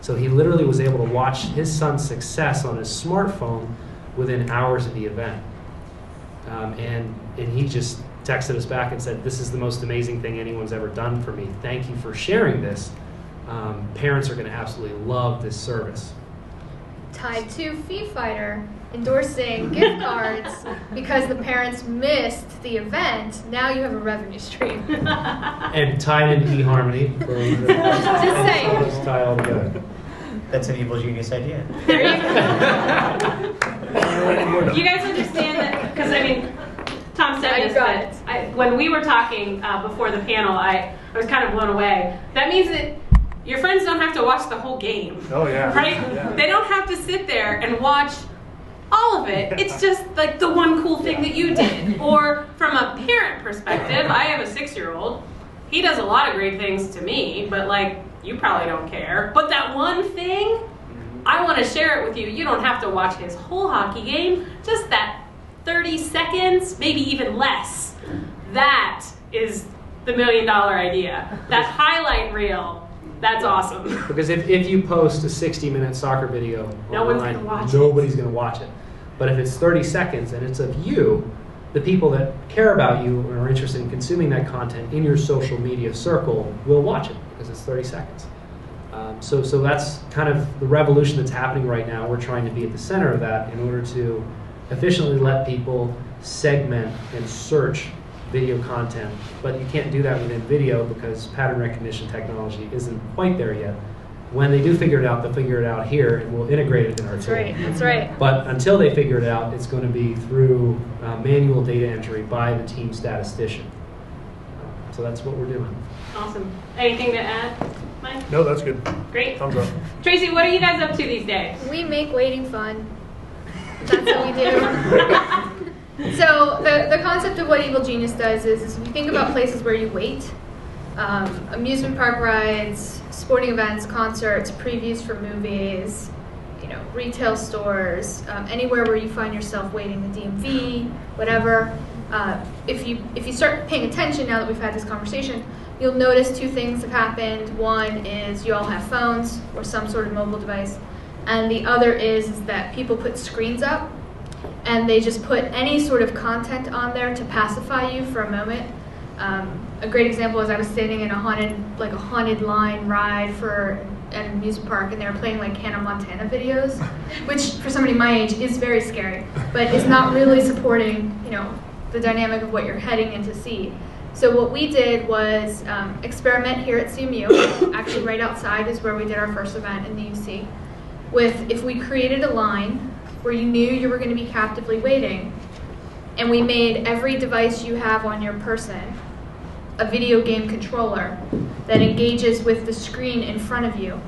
Speaker 2: So he literally was able to watch his son's success on his smartphone within hours of the event. And he just texted us back and said, "This is the most amazing thing anyone's ever done for me. Thank you for sharing this. Parents are going to absolutely love this service."
Speaker 4: Tied to Fee Fighter endorsing gift cards because the parents missed the event. Now you have a revenue stream.
Speaker 2: And tied into eHarmony.
Speaker 4: Just saying.
Speaker 2: Let's tie all together.
Speaker 5: That's an evil genius idea.
Speaker 1: There you go. You guys understand that? Because I mean, Tom said this, but when we were talking before the panel, I was kind of blown away. That means that your friends don't have to watch the whole game.
Speaker 3: Oh yeah.
Speaker 1: Right?
Speaker 3: Yeah.
Speaker 1: They don't have to sit there and watch all of it. It's just like the one cool thing that you did. Or from a parent perspective, I have a 6-year-old. He does a lot of great things to me, but like, you probably don't care. But that one thing, I want to share it with you. You don't have to watch his whole hockey game. Just that 30 seconds, maybe even less. That is the $1 million idea. That highlight reel. That's awesome.
Speaker 2: Because if you post a 60-minute soccer video online, nobody's going to watch it. But if it's 30 seconds and it's of you, the people that care about you and are interested in consuming that content in your social media circle will watch it because it's 30 seconds. So that's kind of the revolution that's happening right now. We're trying to be at the center of that in order to efficiently let people segment and search video content, but you can't do that within video because pattern recognition technology isn't quite there yet. When they do figure it out, they'll figure it out here, and we'll integrate it in our tool.
Speaker 4: That's right.
Speaker 2: But until they figure it out, it's going to be through manual data entry by the team statistician. So that's what we're doing.
Speaker 1: Awesome. Anything to add, Mike?
Speaker 3: No, that's good.
Speaker 1: Great.
Speaker 3: Thumbs up.
Speaker 1: Tracy, what are you guys up to these days?
Speaker 4: We make waiting fun. That's what we do. So the concept of what Evil Genius does is we think about places where you wait, amusement park rides, sporting events, concerts, previews for movies, retail stores, anywhere where you find yourself waiting, the DMV, whatever. If you start paying attention now that we've had this conversation, you'll notice 2 things have happened. One is you all have phones or some sort of mobile device, and the other is that people put screens up and they just put any sort of content on there to pacify you for a moment. A great example is I was standing in a haunted line ride for an amusement park, and they were playing like Hannah Montana videos, which for somebody my age is very scary, but is not really supporting, the dynamic of what you're heading in to see. So what we did was experiment here at CMU. Actually, right outside is where we did our first event in the UC. With if we created a line where you knew you were going to be captively waiting, and we made every device you have on your person a video game controller that engages with the screen in front of you,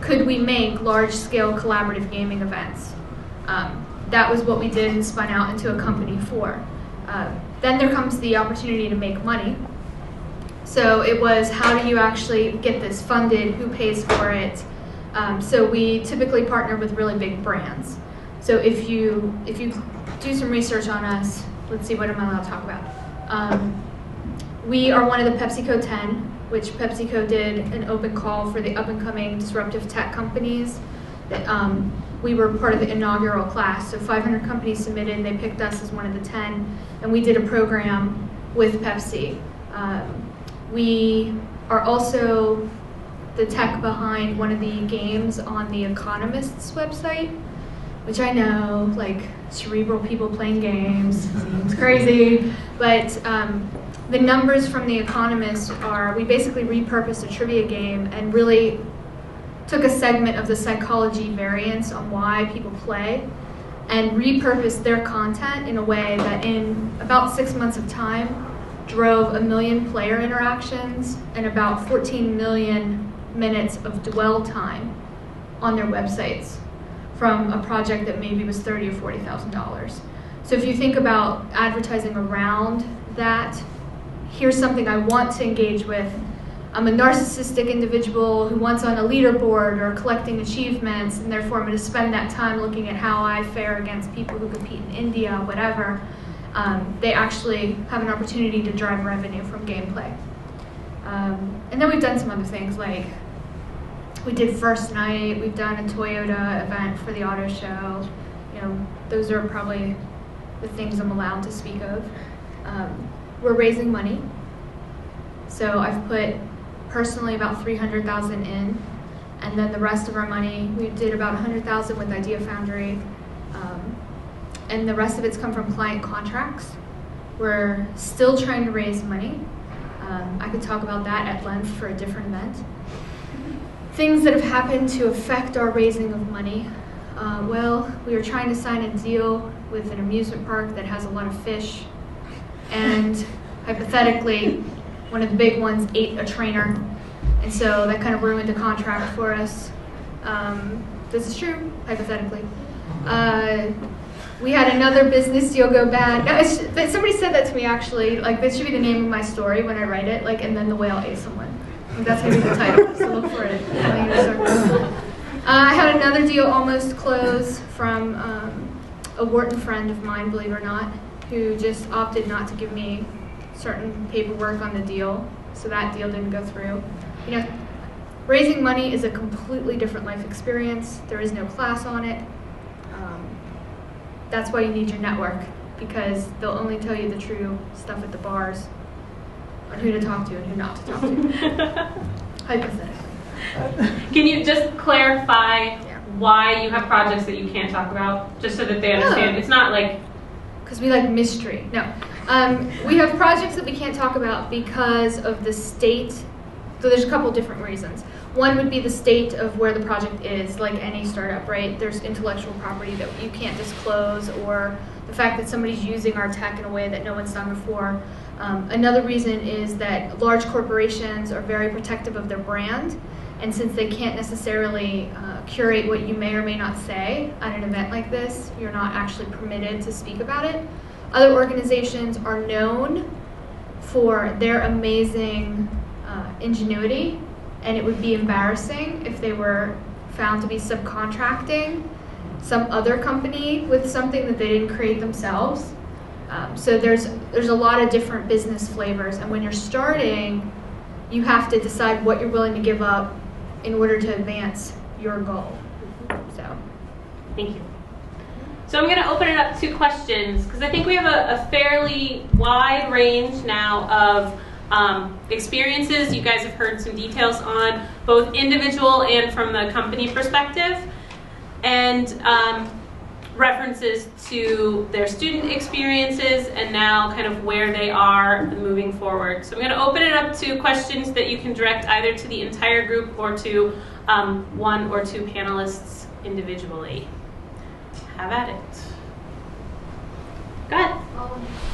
Speaker 4: could we make large-scale collaborative gaming events? That was what we did and spun out into a company for. Then there comes the opportunity to make money. So it was, how do you actually get this funded? Who pays for it? So we typically partner with really big brands. So if you do some research on us, let's see, what am I allowed to talk about? We are one of the PepsiCo 10, which PepsiCo did an open call for the up-and-coming disruptive tech companies. We were part of the inaugural class, so 500 companies submitted, and they picked us as one of the 10, and we did a program with Pepsi. We are also the tech behind one of the games on the Economist's website, which I know, like, cerebral people playing games seems crazy, but the numbers from the Economist are, we basically repurposed a trivia game and really took a segment of the psychology variance on why people play and repurposed their content in a way that in about 6 months of time drove 1 million player interactions and about 14 million minutes of dwell time on their websites from a project that maybe was $30,000 or $40,000. So if you think about advertising around that, here's something I want to engage with. I'm a narcissistic individual who wants on a leaderboard or collecting achievements, and therefore I'm going to spend that time looking at how I fare against people who compete in India, whatever. They actually have an opportunity to drive revenue from gameplay. And then we've done some other things, like we did First Night, we've done a Toyota event for the auto show. You know, those are probably the things I'm allowed to speak of. We're raising money. So I've put personally about $300,000 in, and then the rest of our money, we did about $100,000 with Idea Foundry, and the rest of it's come from client contracts. We're still trying to raise money. I could talk about that at length for a different event. Things that have happened to affect our raising of money. Well, we were trying to sign a deal with an amusement park that has a lot of fish, and hypothetically, one of the big ones ate a trainer, and so that kind of ruined the contract for us. This is true, hypothetically. We had another business deal go bad. No, somebody said that to me actually, like this should be the name of my story when I write it, like, and then the whale ate someone. Like, that's gonna be the title, so look for it. I had another deal almost close from a Wharton friend of mine, believe it or not, who just opted not to give me certain paperwork on the deal, so that deal didn't go through. You know, raising money is a completely different life experience. There is no class on it. That's why you need your network, because they'll only tell you the true stuff at the bars on who to talk to and who not to talk to. Hypothetically.
Speaker 1: Can you just clarify why you have projects that you can't talk about, just so that they understand? It's not like...
Speaker 4: Because we like mystery. No. We have projects that we can't talk about because of the state. So there's a couple different reasons. One would be the state of where the project is, like any startup, right? There's intellectual property that you can't disclose, or the fact that somebody's using our tech in a way that no one's done before. Another reason is that large corporations are very protective of their brand, and since they can't necessarily curate what you may or may not say at an event like this, you're not actually permitted to speak about it. Other organizations are known for their amazing ingenuity, and it would be embarrassing if they were found to be subcontracting some other company with something that they didn't create themselves. So there's a lot of different business flavors, and when you're starting, you have to decide what you're willing to give up in order to advance your goal. So,
Speaker 1: thank you. So I'm going to open it up to questions, because I think we have a fairly wide range now of experiences. You guys have heard some details on both individual and from the company perspective, and references to their student experiences and now kind of where they are moving forward. So I'm going to open it up to questions that you can direct either to the entire group or to one or two panelists individually. Have at it. Go ahead.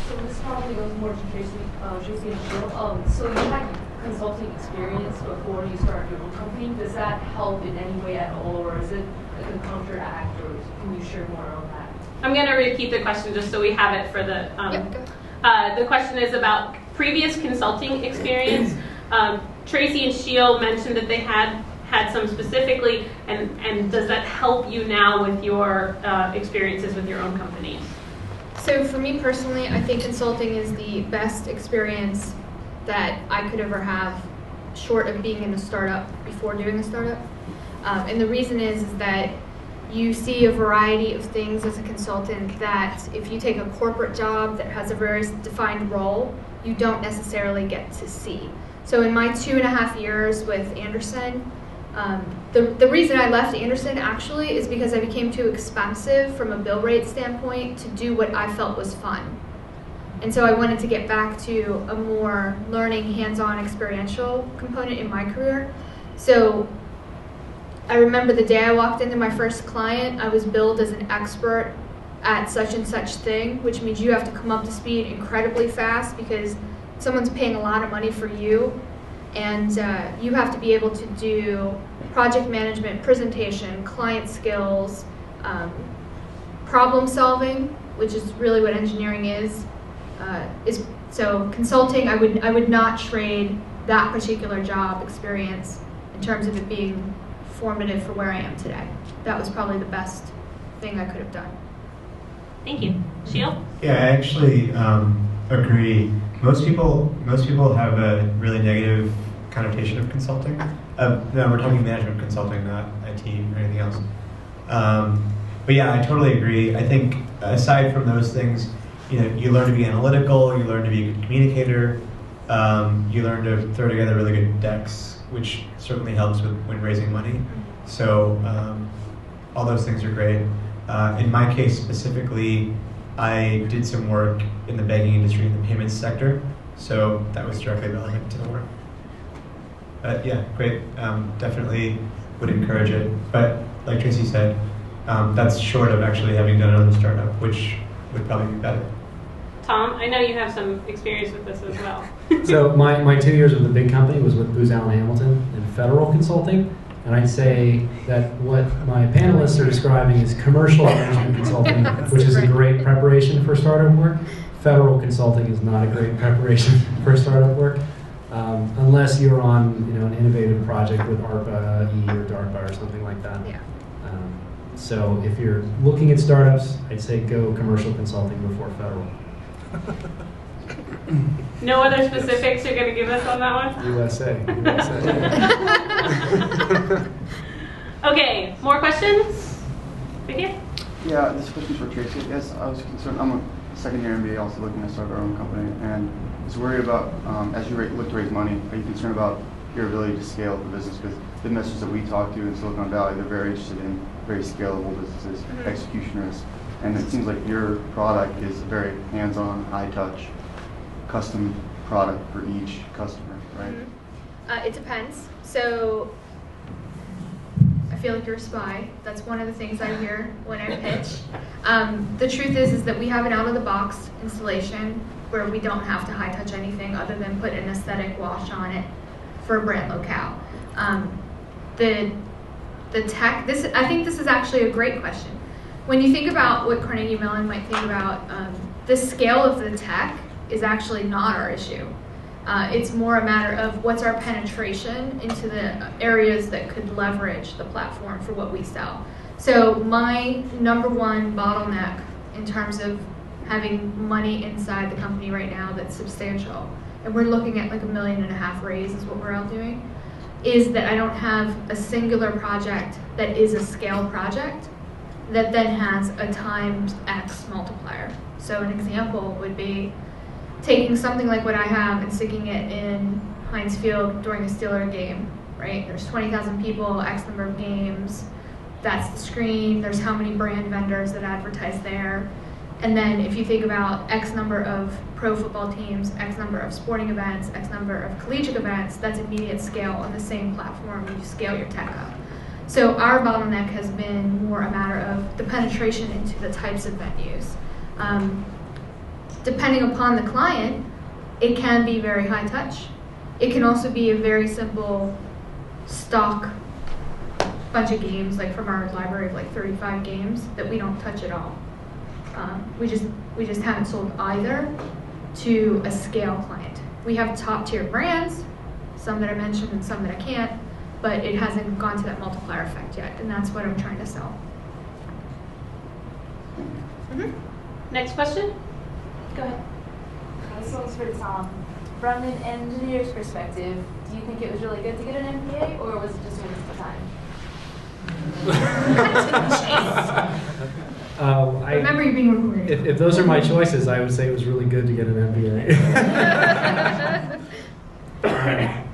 Speaker 6: So this probably goes more to Tracy and Sheel. So you had consulting experience before you started your own company. Does that help in any way at all, or is it like a counteract, or can you share more on that?
Speaker 1: I'm going to repeat the question just so we have it for the... the question is about previous consulting experience. Tracy and Sheel mentioned that they had some specifically, and does that help you now with your experiences with your own companies?
Speaker 4: So for me personally, I think consulting is the best experience that I could ever have, short of being in a startup before doing a startup. And the reason is that you see a variety of things as a consultant that if you take a corporate job that has a very defined role, you don't necessarily get to see. So in my 2.5 years with Anderson, the reason I left Anderson actually is because I became too expensive from a bill rate standpoint to do what I felt was fun. And so I wanted to get back to a more learning, hands-on, experiential component in my career. So I remember the day I walked into my first client, I was billed as an expert at such and such thing, which means you have to come up to speed incredibly fast because someone's paying a lot of money for you, and you have to be able to do project management, presentation, client skills, problem solving, which is really what engineering is. So consulting, I would not trade that particular job experience in terms of it being formative for where I am today. That was probably the best thing I could have done.
Speaker 1: Thank you. Sheel?
Speaker 5: Yeah, I actually agree. Most people have a really negative connotation of consulting. No, we're talking management consulting, not IT or anything else. But yeah, I totally agree. I think aside from those things, you learn to be analytical, you learn to be a good communicator, you learn to throw together really good decks, which certainly helps when raising money. So all those things are great. In my case specifically, I did some work in the banking industry in the payments sector, so that was directly relevant to the work. But yeah, great. Definitely would encourage it. But like Tracy said, that's short of actually having done another startup, which would probably be better.
Speaker 1: Tom, I know you have some experience with this as well.
Speaker 2: So my 2 years with a big company was with Booz Allen Hamilton in federal consulting. And I'd say that what my panelists are describing is commercial management consulting, which is a great preparation for startup work. Federal consulting is not a great preparation for startup work, unless you're on an innovative project with ARPA, E, or DARPA, or something like that.
Speaker 4: Yeah.
Speaker 2: So if you're looking at startups, I'd say go commercial consulting before federal.
Speaker 1: No other specifics you're going to give us on that one?
Speaker 2: USA.
Speaker 1: Okay, more questions? Right here?
Speaker 7: Yeah, this question for Tracy. Yes, I was concerned. I'm a second-year MBA, also looking to start our own company, and I was worried about as you look to raise money. Are you concerned about your ability to scale the business? Because the investors that we talk to in Silicon Valley, they're very interested in very scalable businesses, execution risk, and it seems like your product is very hands-on, high-touch, custom product for each customer, right?
Speaker 4: It depends. So I feel like you're a spy. That's one of the things I hear when I pitch. The truth is that we have an out-of-the-box installation where we don't have to high-touch anything other than put an aesthetic wash on it for a brand locale. The tech, I think this is actually a great question. When you think about what Carnegie Mellon might think about, the scale of the tech is actually not our issue. It's more a matter of what's our penetration into the areas that could leverage the platform for what we sell. So my number one bottleneck in terms of having money inside the company right now that's substantial, and we're looking at like $1.5 million raise is what we're out doing, is that I don't have a singular project that is a scale project that then has a times X multiplier. So an example would be taking something like what I have and sticking it in Heinz Field during a Steeler game, right? There's 20,000 people, X number of games, that's the screen, there's how many brand vendors that advertise there. And then if you think about X number of pro football teams, X number of sporting events, X number of collegiate events, that's immediate scale on the same platform. You scale your tech up. So our bottleneck has been more a matter of the penetration into the types of venues. Depending upon the client, it can be very high touch. It can also be a very simple stock bunch of games, like from our library of like 35 games that we don't touch at all. We just haven't sold either to a scale client. We have top tier brands, some that I mentioned and some that I can't, but it hasn't gone to that multiplier effect yet, and that's what I'm trying to sell.
Speaker 1: Next question? Go ahead.
Speaker 6: This one's for Tom. From an engineer's perspective, do you think it was really good to get an MBA, or was it just a waste of time?
Speaker 4: Remember, you're being recorded.
Speaker 2: If those are my choices, I would say it was really good to get an MBA.
Speaker 3: And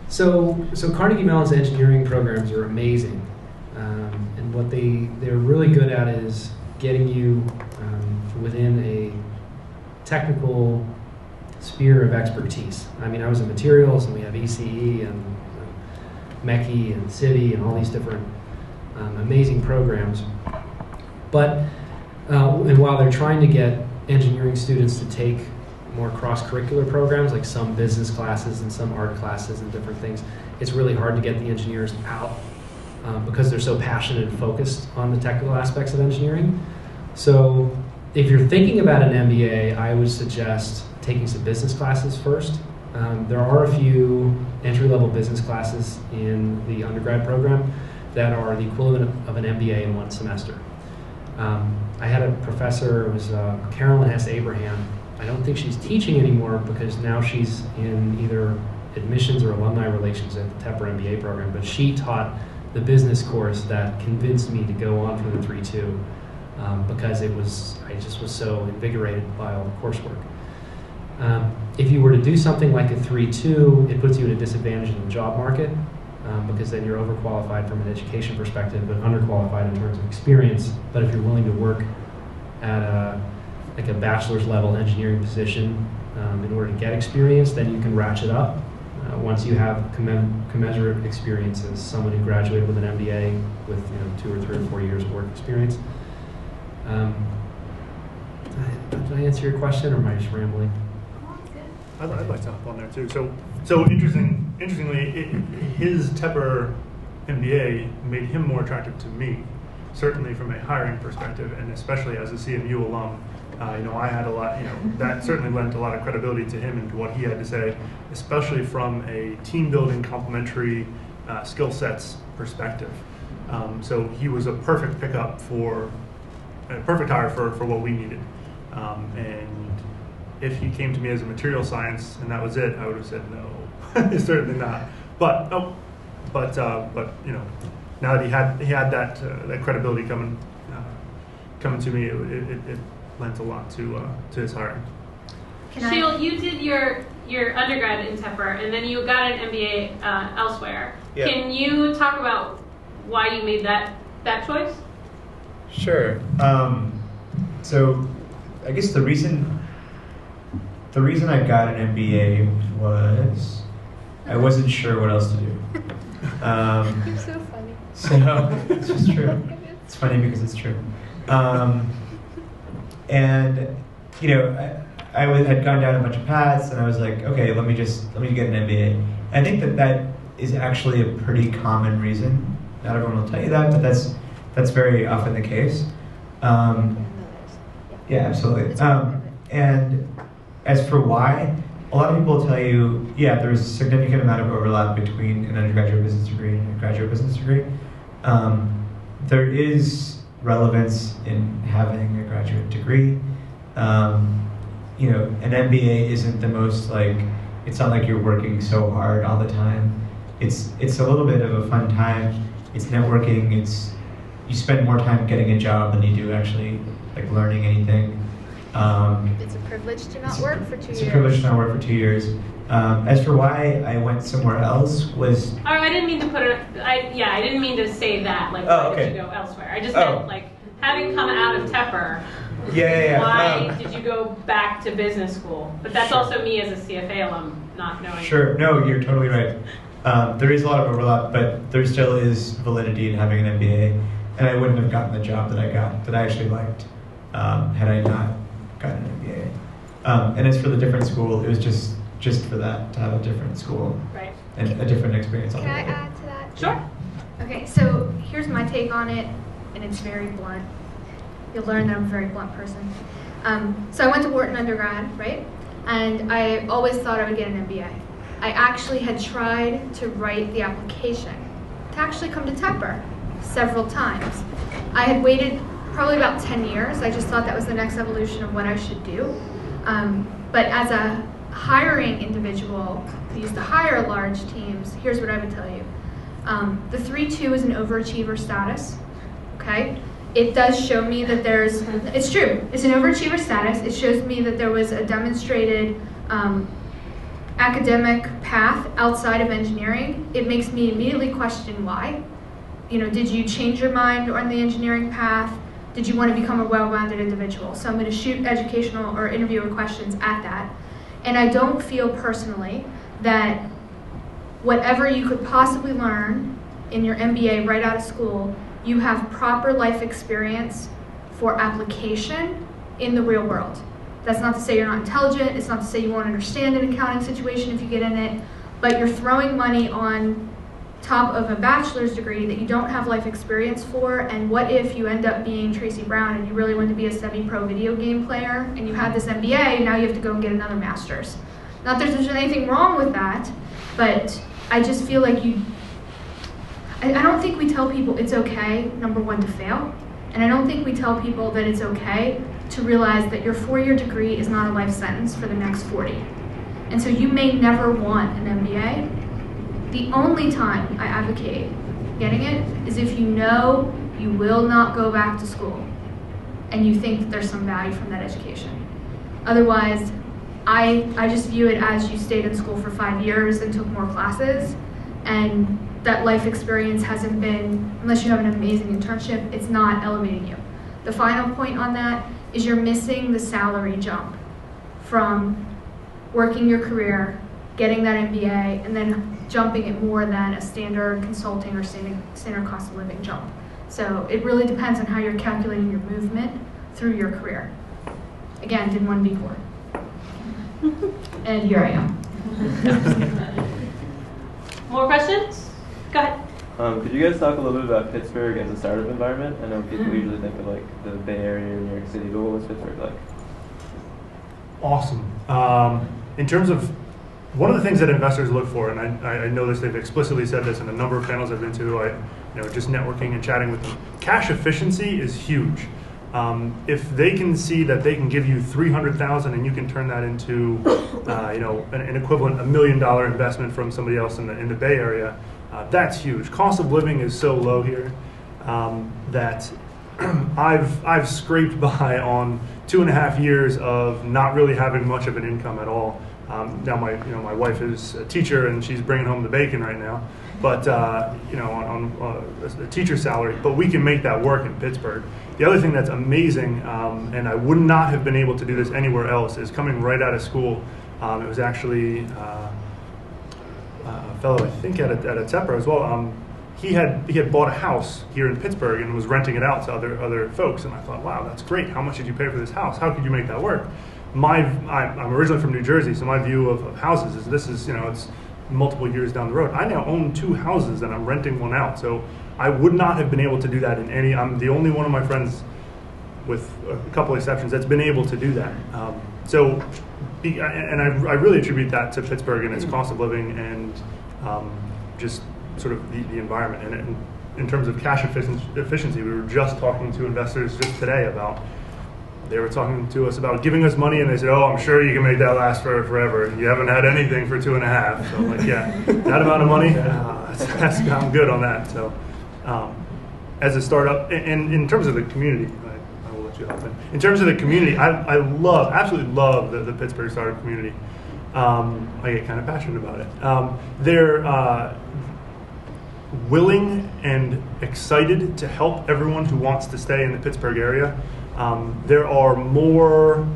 Speaker 2: So Carnegie Mellon's engineering programs are amazing, and what they're really good at is getting you within a technical sphere of expertise. I mean, I was in materials, and we have ECE and MECI and CIVI and all these different amazing programs. But and while they're trying to get engineering students to take more cross-curricular programs, like some business classes and some art classes and different things, it's really hard to get the engineers out because they're so passionate and focused on the technical aspects of engineering. So if you're thinking about an MBA, I would suggest taking some business classes first. There are a few entry-level business classes in the undergrad program that are the equivalent of an MBA in one semester. I had a professor, it was Carolyn S. Abraham. I don't think she's teaching anymore because now she's in either admissions or alumni relations at the Tepper MBA program, but she taught the business course that convinced me to go on for the 3-2 because I just was so invigorated by all the coursework. If you were to do something like a 3-2, it puts you at a disadvantage in the job market because then you're overqualified from an education perspective, but underqualified in terms of experience. But if you're willing to work at a bachelor's level engineering position in order to get experience, then you can ratchet up once you have commensurate experience as someone who graduated with an MBA with 2 or 3 or 4 years of work experience. Did I answer your question, or am I just rambling?
Speaker 3: I'd like to hop on there too. So interestingly, his Tepper MBA made him more attractive to me, certainly from a hiring perspective, and especially as a CMU alum. I had a lot, that certainly lent a lot of credibility to him and to what he had to say, especially from a team building, complementary skill sets perspective. So he was a perfect pickup a perfect hire for what we needed. And if he came to me as a material science and that was it, I would have said no, certainly not. But now that he had that credibility coming to me, it lent a lot to his hiring.
Speaker 1: Sheel, you did your undergrad in Tepper, and then you got an MBA elsewhere.
Speaker 5: Yeah.
Speaker 1: Can you talk about why you made that choice?
Speaker 5: Sure. So I guess the reason I got an MBA was I wasn't sure what else to do.
Speaker 4: You're so funny.
Speaker 5: So it's just true. It's funny because it's true. And I had gone down a bunch of paths, and I was like, okay, let me get an MBA. I think that is actually a pretty common reason. Not everyone will tell you that, but that's very often the case. Yeah, absolutely. And as for why, a lot of people will tell you, yeah, there's a significant amount of overlap between an undergraduate business degree and a graduate business degree. There is relevance in having a graduate degree. An MBA isn't the most it's not like you're working so hard all the time. It's a little bit of a fun time. It's networking. You spend more time getting a job than you do actually learning anything.
Speaker 4: It's a privilege to not work for 2 years.
Speaker 5: It's a privilege to not work for 2 years. As for why I went somewhere else was...
Speaker 1: Oh, I didn't mean to put it... I didn't mean to say that, why did you go elsewhere? I just meant, having come out of Tepper, why did you go back to business school? But that's also me as a CFA alum, not knowing...
Speaker 5: Sure, no, you're totally right. There is a lot of overlap, but there still is validity in having an MBA, and I wouldn't have gotten the job that I got, that I actually liked, had I not gotten an MBA. And as for the different school, it was just for that, to have a different school.
Speaker 1: Right.
Speaker 5: And a different experience
Speaker 4: Can
Speaker 5: altogether.
Speaker 4: I add to that?
Speaker 1: Sure.
Speaker 4: Okay, so here's my take on it, and it's very blunt. You'll learn that I'm a very blunt person. So I went to Wharton undergrad, right? And I always thought I would get an MBA. I actually had tried to write the application to actually come to Tepper several times. I had waited probably about 10 years. I just thought that was the next evolution of what I should do. But as a hiring individual who used to hire large teams, here's what I would tell you. The 3-2 is an overachiever status, okay? It does show me that it's true, it's an overachiever status. It shows me that there was a demonstrated academic path outside of engineering, it makes me immediately question why. You know, did you change your mind on the engineering path? Did you want to become a well-rounded individual? So I'm going to shoot educational or interviewer questions at that. And I don't feel personally that whatever you could possibly learn in your MBA right out of school, you have proper life experience for application in the real world. That's not to say you're not intelligent, it's not to say you won't understand an accounting situation if you get in it, but you're throwing money on top of a bachelor's degree that you don't have life experience for, and what if you end up being Tracy Brown and you really want to be a semi-pro video game player and you had this MBA, now you have to go and get another master's. Not that there's anything wrong with that, but I just feel like I don't think we tell people it's okay, number one, to fail, and I don't think we tell people that it's okay to realize that your 4-year degree is not a life sentence for the next 40. And so you may never want an MBA. The only time I advocate getting it is if you know you will not go back to school and you think that there's some value from that education. Otherwise, I just view it as you stayed in school for 5 years and took more classes, and that life experience hasn't been, unless you have an amazing internship, it's not elevating you. The final point on that is you're missing the salary jump from working your career, getting that MBA, and then jumping it more than a standard consulting or standard cost of living jump. So it really depends on how you're calculating your movement through your career. Again, didn't want to be poor. And here I am.
Speaker 1: More questions? Go ahead.
Speaker 8: Could you guys talk a little bit about Pittsburgh as a startup environment? I know people usually think of like the Bay Area or New York City, but what was Pittsburgh like?
Speaker 3: Awesome. In terms of one of the things that investors look for, and I know this, they've explicitly said this in a number of panels I've been to, just networking and chatting with them. Cash efficiency is huge. If they can see that they can give you $300,000 and you can turn that into, an equivalent $1 million investment from somebody else in the Bay Area, that's huge. Cost of living is so low here that I've scraped by on 2.5 years of not really having much of an income at all. Now my wife is a teacher and she's bringing home the bacon right now, but on a teacher salary. But we can make that work in Pittsburgh. The other thing that's amazing, and I would not have been able to do this anywhere else, is coming right out of school. It was actually a fellow, I think, at a Tepper as well. He had bought a house here in Pittsburgh and was renting it out to other folks. And I thought, wow, that's great. How much did you pay for this house? How could you make that work? I'm originally from New Jersey, so my view of houses is it's multiple years down the road. I now own 2 houses and I'm renting one out. So I would not have been able to do that I'm the only one of my friends, with a couple exceptions, that's been able to do that. I really attribute that to Pittsburgh and its cost of living and just sort of the environment. And in terms of cash efficiency, we were just talking to investors just today about, they were talking to us about giving us money, and they said, oh, I'm sure you can make that last forever. You haven't had anything for 2.5. So I'm like, yeah, that amount of money, I'm good on that. So as a startup, and in terms of the community, I will let you hop in. In terms of the community, I absolutely love the Pittsburgh startup community. I get kind of passionate about it. They're willing and excited to help everyone who wants to stay in the Pittsburgh area. There are more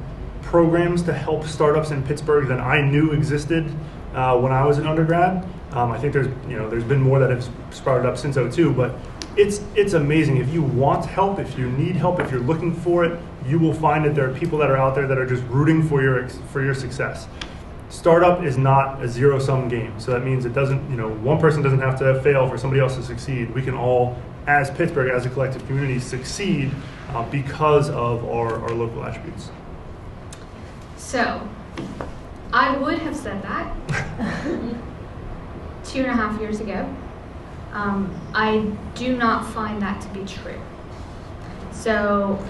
Speaker 3: programs to help startups in Pittsburgh than I knew existed when I was an undergrad. I think there's been more that have sprouted up since '02, but it's amazing. If you want help, if you need help, if you're looking for it, you will find that there are people that are out there that are just rooting for your success. Startup is not a zero-sum game, so that means it doesn't, one person doesn't have to fail for somebody else to succeed. We can all, as Pittsburgh, as a collective community, succeed because of our local attributes.
Speaker 4: So, I would have said that 2.5 years ago. I do not find that to be true. So,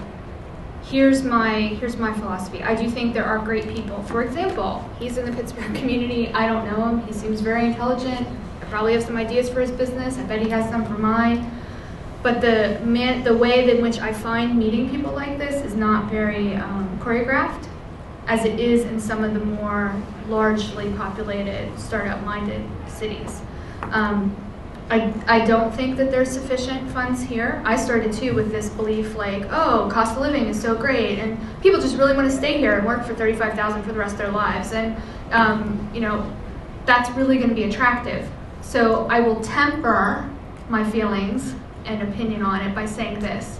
Speaker 4: here's my philosophy. I do think there are great people. For example, he's in the Pittsburgh community. I don't know him. He seems very intelligent. I probably have some ideas for his business. I bet he has some for mine. But the way in which I find meeting people like this is not very choreographed. as it is in some of the more largely populated, startup-minded cities. I don't think that there's sufficient funds here. I started too with this belief like, oh, cost of living is so great, and people just really want to stay here and work for $35,000 for the rest of their lives, and you know, that's really going to be attractive. So I will temper my feelings and opinion on it by saying this: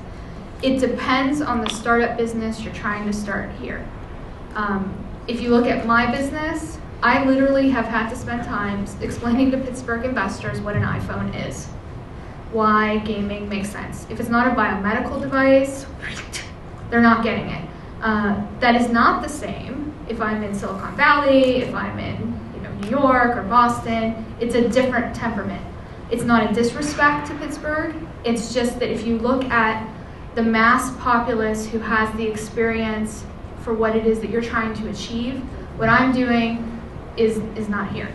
Speaker 4: it depends on the startup business you're trying to start here. If you look at my business, I literally have had to spend time explaining to Pittsburgh investors what an iPhone is, why gaming makes sense. If it's not a biomedical device, they're not getting it. That is not the same if I'm in Silicon Valley, if I'm in New York or Boston. It's a different temperament. It's not a disrespect to Pittsburgh. It's just that if you look at the mass populace who has the experience for what it is that you're trying to achieve, what I'm doing is not here.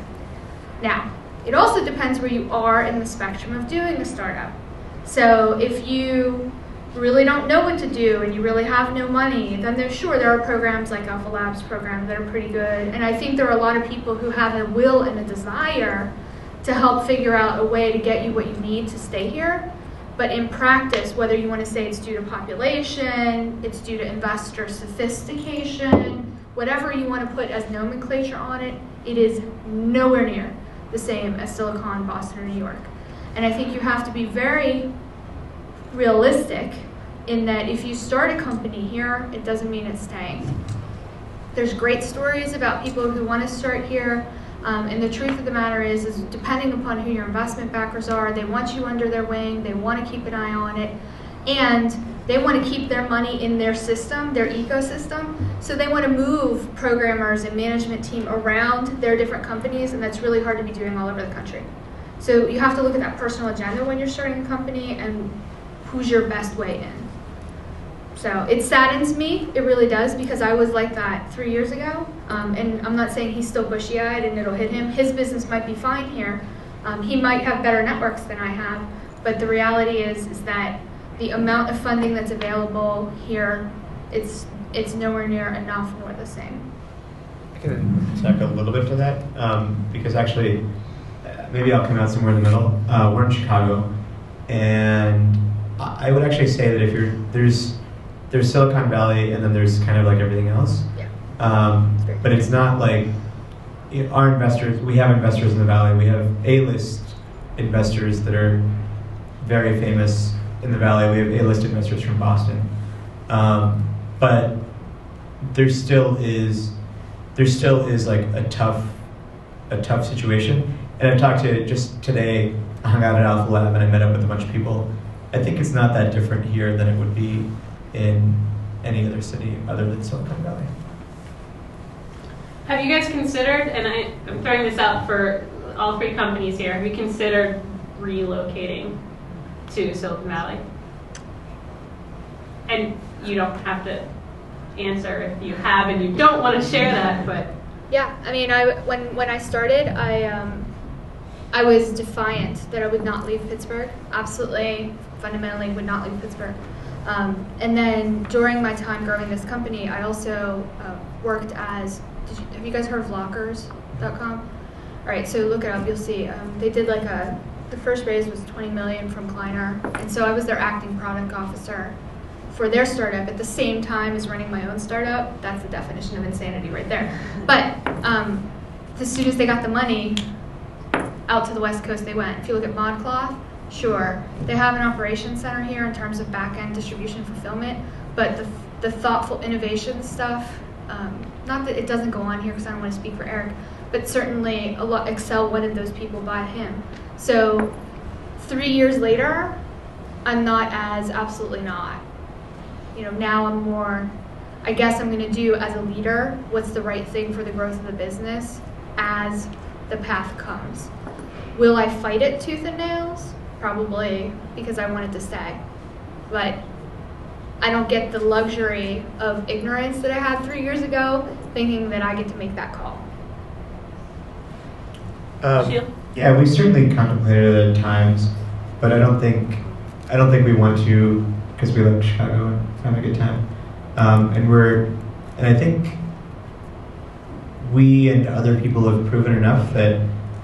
Speaker 4: Now, it also depends where you are in the spectrum of doing a startup. So if you really don't know what to do and you really have no money, then there are programs like Alpha Labs program that are pretty good. And I think there are a lot of people who have a will and a desire to help figure out a way to get you what you need to stay here. But in practice, whether you want to say it's due to population, it's due to investor sophistication, whatever you want to put as nomenclature on it, it is nowhere near the same as Silicon, Boston, or New York. And I think you have to be very realistic in that if you start a company here, it doesn't mean it's staying. There's great stories about people who want to start here, and the truth of the matter is depending upon who your investment backers are, they want you under their wing, they want to keep an eye on it, and they want to keep their money in their system, their ecosystem, so they want to move programmers and management team around their different companies, and that's really hard to be doing all over the country. So you have to look at that personal agenda when you're starting a company and who's your best way in. So it saddens me, it really does, because I was like that 3 years ago, and I'm not saying he's still bushy-eyed and it'll hit him. His business might be fine here. He might have better networks than I have, but the reality is that the amount of funding that's available here, it's nowhere near enough nor the same.
Speaker 5: I can tack a little bit to that, because actually, maybe I'll come out somewhere in the middle. We're in Chicago, and I would actually say that if there's Silicon Valley, and then there's kind of like everything else.
Speaker 4: Yeah.
Speaker 5: But it's not like our investors. We have investors in the Valley. We have A-list investors that are very famous in the Valley. We have A-list investors from Boston. But there still is like a tough situation. And I've talked to, just today, I hung out at Alpha Lab and I met up with a bunch of people. I think it's not that different here than it would be in any other city other than Silicon Valley.
Speaker 1: Have you guys considered, and I'm throwing this out for all three companies here, have you considered relocating to Silicon Valley? And you don't have to answer if you have and you don't want to share that, but.
Speaker 4: Yeah, I mean, when I started, I was defiant that I would not leave Pittsburgh. Absolutely, fundamentally would not leave Pittsburgh. And then during my time growing this company, I also worked as, have you guys heard of lockers.com? All right, so look it up, you'll see. They did like the first raise was $20 million from Kleiner. And so I was their acting product officer for their startup at the same time as running my own startup. That's the definition of insanity right there. But as soon as they got the money, out to the West Coast they went. If you look at ModCloth, sure, they have an operations center here in terms of back-end distribution fulfillment, but the thoughtful innovation stuff, not that it doesn't go on here because I don't want to speak for Eric, but certainly Excel wanted those people by him. So 3 years later, I'm not as absolutely not. Now I'm more, I guess I'm going to do as a leader what's the right thing for the growth of the business as the path comes. Will I fight it tooth and nails? Probably, because I want it to stay. But I don't get the luxury of ignorance that I had 3 years ago, thinking that I get to make that call.
Speaker 1: Sheel?
Speaker 5: Yeah, we certainly contemplated it at times, but I don't think we want to, because we live in Chicago and have a good time. And I think we and other people have proven enough that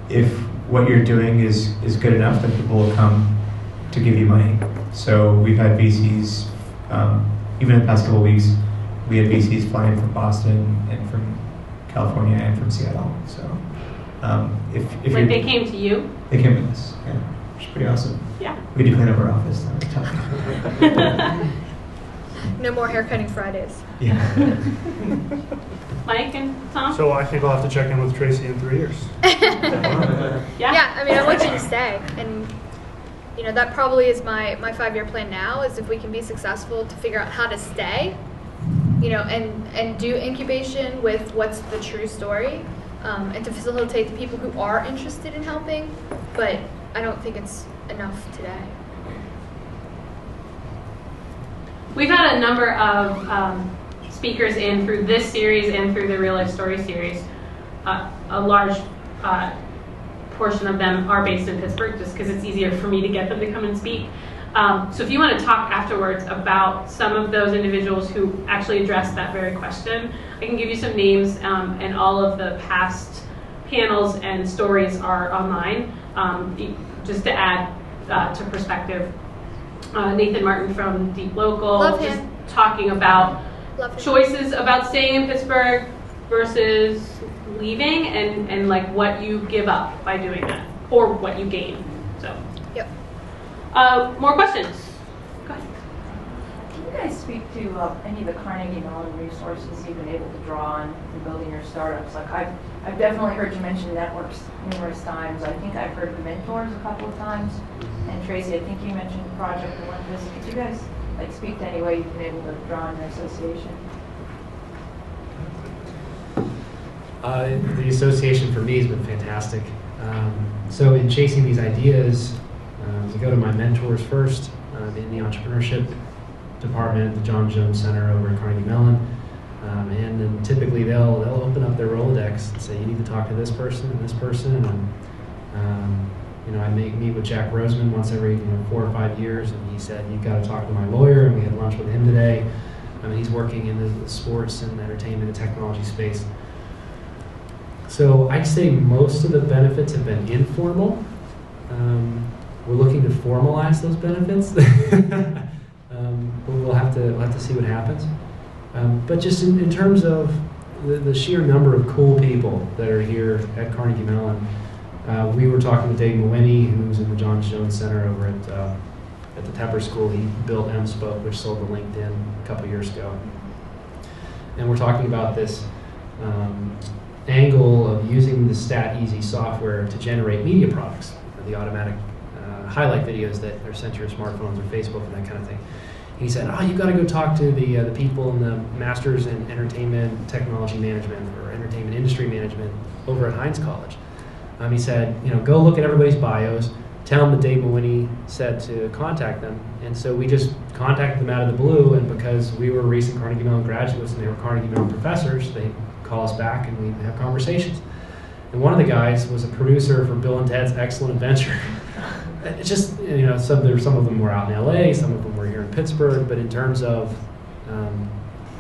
Speaker 5: if what you're doing is good enough, then people will come to give you money. So we've had VCs, even in the past couple of weeks, we had VCs flying from Boston and from California and from Seattle. So if
Speaker 1: Like they came to you?
Speaker 5: They came with us, yeah, which is pretty awesome.
Speaker 1: Yeah.
Speaker 5: We do clean up our office. That was tough.
Speaker 4: No more haircutting Fridays.
Speaker 5: Yeah.
Speaker 1: Mike and Tom?
Speaker 3: So I think I'll have to check in with Tracy in 3 years.
Speaker 4: Yeah, I mean, I want you to stay, and you know that probably is my 5-year plan now. Is if we can be successful to figure out how to stay, you know, and do incubation with what's the true story, and to facilitate the people who are interested in helping. But I don't think it's enough today.
Speaker 1: We've had a number of speakers in through this series and through the Real Life Story series. A large portion of them are based in Pittsburgh, just because it's easier for me to get them to come and speak. So if you want to talk afterwards about some of those individuals who actually addressed that very question, I can give you some names, and all of the past panels and stories are online. Just to add to perspective, Nathan Martin from Deep Local,
Speaker 4: Love
Speaker 1: just
Speaker 4: him.
Speaker 1: talking about
Speaker 4: Love him.
Speaker 1: choices about staying in Pittsburgh versus leaving, and like what you give up by doing that, or what you gain. So,
Speaker 4: Yep.
Speaker 1: more questions? Go ahead.
Speaker 9: Can you guys speak to any of the Carnegie Mellon resources you've been able to draw on in building your startups? Like I've definitely heard you mention networks numerous times. I think I've heard mentors a couple of times. And Tracy, I think you mentioned Project Olympus. Could you guys like speak to any way you've been able to draw on your association?
Speaker 2: The association for me has been fantastic. So in chasing these ideas, to go to my mentors first in the entrepreneurship department at the John Jones Center over at Carnegie Mellon, and then typically they'll open up their Rolodex and say, you need to talk to this person and this person, and you know, I meet with Jack Roseman once every 4 or 5 years, and he said, you've got to talk to my lawyer, and we had lunch with him today. I mean, he's working in the sports and entertainment and technology space. So I'd say most of the benefits have been informal. We're looking to formalize those benefits, but we'll have to see what happens. But just in terms of the sheer number of cool people that are here at Carnegie Mellon, we were talking with Dave Mawhinney, who's in the John Jones Center over at the Tepper School. He built MSpoke, which sold to LinkedIn a couple years ago. And we're talking about this angle of using the StatEasy software to generate media products, the automatic highlight videos that are sent to your smartphones or Facebook and that kind of thing. He said, you've got to go talk to the people in the Masters in Entertainment Technology Management or Entertainment Industry Management over at Heinz College. He said, go look at everybody's bios, tell them that Dave Mawhinney said to contact them. And so we just contacted them out of the blue, and because we were recent Carnegie Mellon graduates and they were Carnegie Mellon professors, they call us back and we have conversations. And one of the guys was a producer for Bill and Ted's Excellent Adventure. It's just, some of them were out in LA, some of them were here in Pittsburgh, but in terms of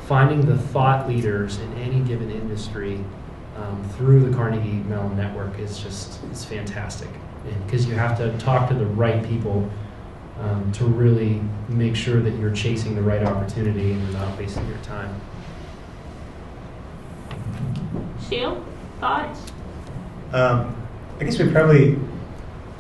Speaker 2: finding the thought leaders in any given industry through the Carnegie Mellon network it's fantastic. Because you have to talk to the right people to really make sure that you're chasing the right opportunity and you're not wasting your time.
Speaker 1: Sheel, thoughts?
Speaker 5: I guess I probably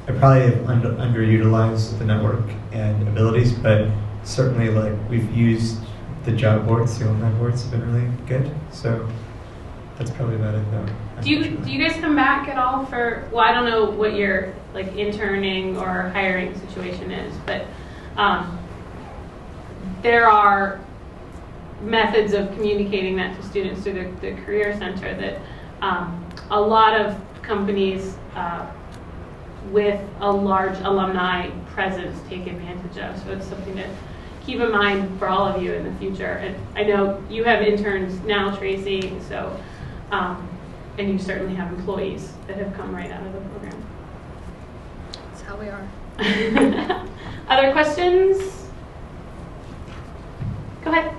Speaker 5: have underutilized the network and abilities, but certainly we've used the job boards, the online boards have been really good. So that's probably about it, though.
Speaker 1: Do you guys come back at all for? Well, I don't know what your interning or hiring situation is, but there are methods of communicating that to students through the Career Center that a lot of companies with a large alumni presence take advantage of. So it's something to keep in mind for all of you in the future. And I know you have interns now, Tracy, so and you certainly have employees that have come right out of the program.
Speaker 4: That's how we are.
Speaker 1: Other questions? Go ahead.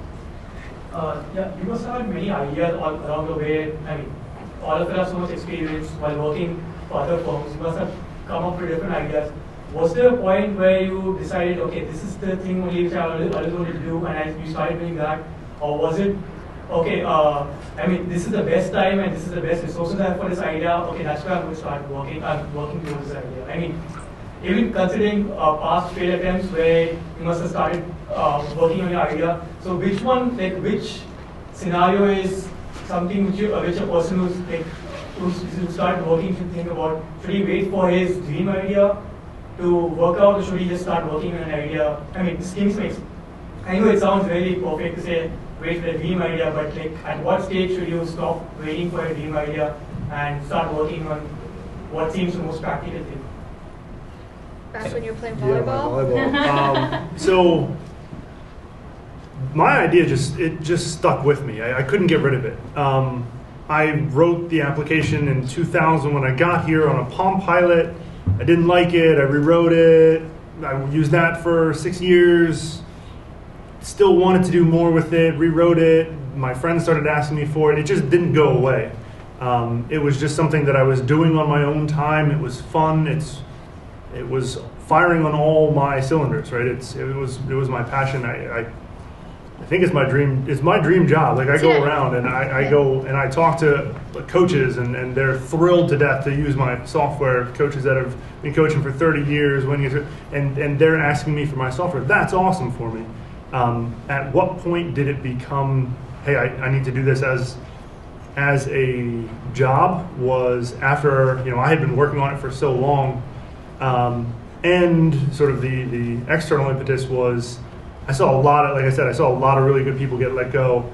Speaker 10: You must have many ideas along the way. all of you have so much experience while working for other firms. You must have come up with different ideas. Was there a point where you decided, okay, this is the thing only which I always wanted to do, and you started doing that? Or was it, okay, I mean, this is the best time and this is the best resources I have for this idea, okay, that's where I'm going to start working towards this idea. I mean, even considering past failed attempts where you must have started working on your idea, so which one, like which scenario is something which a person who's started working should think about? Should he wait for his dream idea to work out, or should he just start working on an idea? I mean, this makes, I know it sounds very perfect to say wait for the dream idea, but like at what stage should you stop waiting for a dream idea and start working on what seems the most practical thing?
Speaker 4: Back when you were playing volleyball?
Speaker 3: Yeah, volleyball. So my idea just stuck with me. I couldn't get rid of it. I wrote the application in 2000 when I got here on a Palm Pilot. I didn't like it. I rewrote it. I used that for 6 years. Still wanted to do more with it. Rewrote it. My friends started asking me for it. It just didn't go away. It was just something that I was doing on my own time. It was fun. It was firing on all my cylinders, right? It was my passion. I think it's my dream. It's my dream job. Like I go around and I go and I talk to coaches and they're thrilled to death to use my software. Coaches that have been coaching for 30 years, and they're asking me for my software. That's awesome for me. At what point did it become, hey, I need to do this as a job? Was after I had been working on it for so long, and sort of the external impetus was. I saw a lot of really good people get let go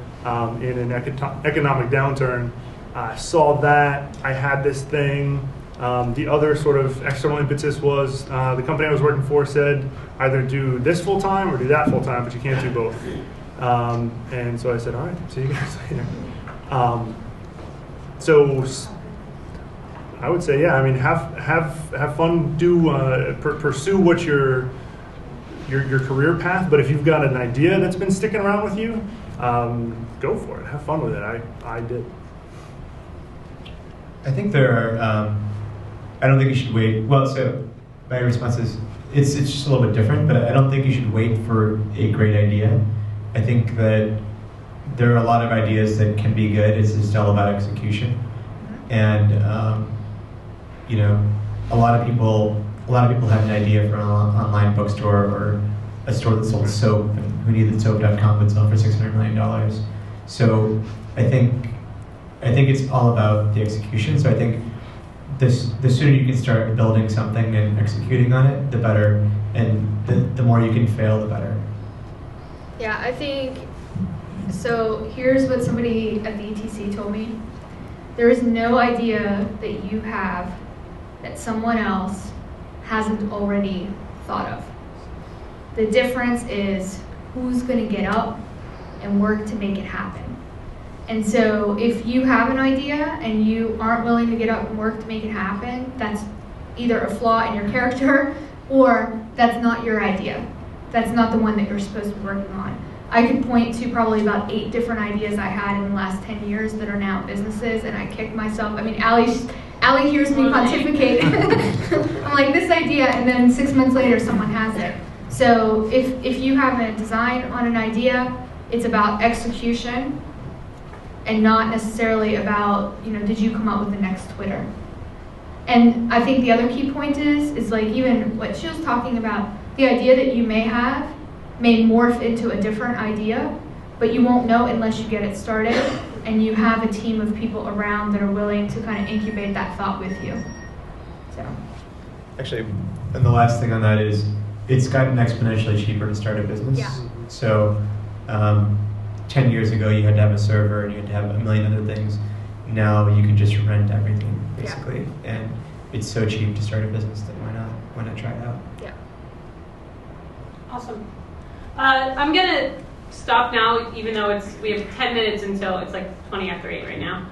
Speaker 3: in an economic downturn. I saw that. I had this thing. The other sort of external impetus was the company I was working for said either do this full time or do that full time, but you can't do both. And so I said, all right, see you guys later. So I would say, yeah. I mean, have fun. Pursue what your career path, but if you've got an idea that's been sticking around with you, go for it. Have fun with it. I did.
Speaker 5: I think there are, I don't think you should wait. Well, so my response is, it's just a little bit different, but I don't think you should wait for a great idea. I think that there are a lot of ideas that can be good. It's just all about execution. And, a lot of people have an idea for an online bookstore or a store that sold soap, and who knew that soap.com would sell for $600 million. So I think it's all about the execution. So I think the sooner you can start building something and executing on it, the better, and the more you can fail, the better.
Speaker 4: Yeah, I think, so here's what somebody at the ETC told me. There is no idea that you have that someone else hasn't already thought of. The difference is who's going to get up and work to make it happen. And so if you have an idea and you aren't willing to get up and work to make it happen, that's either a flaw in your character or that's not your idea. That's not the one that you're supposed to be working on. I could point to probably about 8 different ideas I had in the last 10 years that are now businesses, and I kick myself. I mean, Allie hears me pontificate. I'm like, this idea, and then 6 months later, someone has it. So if you have a design on an idea, it's about execution and not necessarily about, did you come up with the next Twitter? And I think the other key point is like even what she was talking about, the idea that you may have may morph into a different idea, but you won't know unless you get it started and you have a team of people around that are willing to kind of incubate that thought with you. So.
Speaker 5: Actually, and the last thing on that is, it's gotten exponentially cheaper to start a business.
Speaker 4: Yeah.
Speaker 5: So 10 years ago, you had to have a server and you had to have a million other things. Now you can just rent everything, basically. Yeah. And it's so cheap to start a business that why not try it out?
Speaker 4: Yeah.
Speaker 1: Awesome. I'm going to stop now, even though we have 10 minutes until it's like 20 after 8 right now.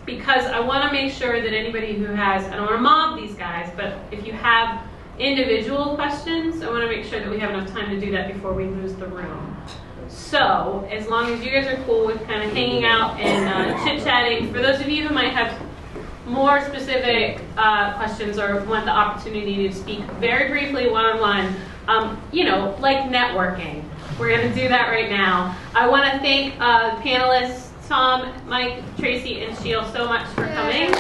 Speaker 1: Because I want to make sure that anybody who has, I don't want to mob these guys, but if you have individual questions, I want to make sure that we have enough time to do that before we lose the room. So, as long as you guys are cool with kind of hanging out and chit-chatting, for those of you who might have more specific questions or want the opportunity to speak very briefly one-on-one, like networking. We're going to do that right now. I want to thank the panelists, Tom, Mike, Tracy, and Sheel so much for coming.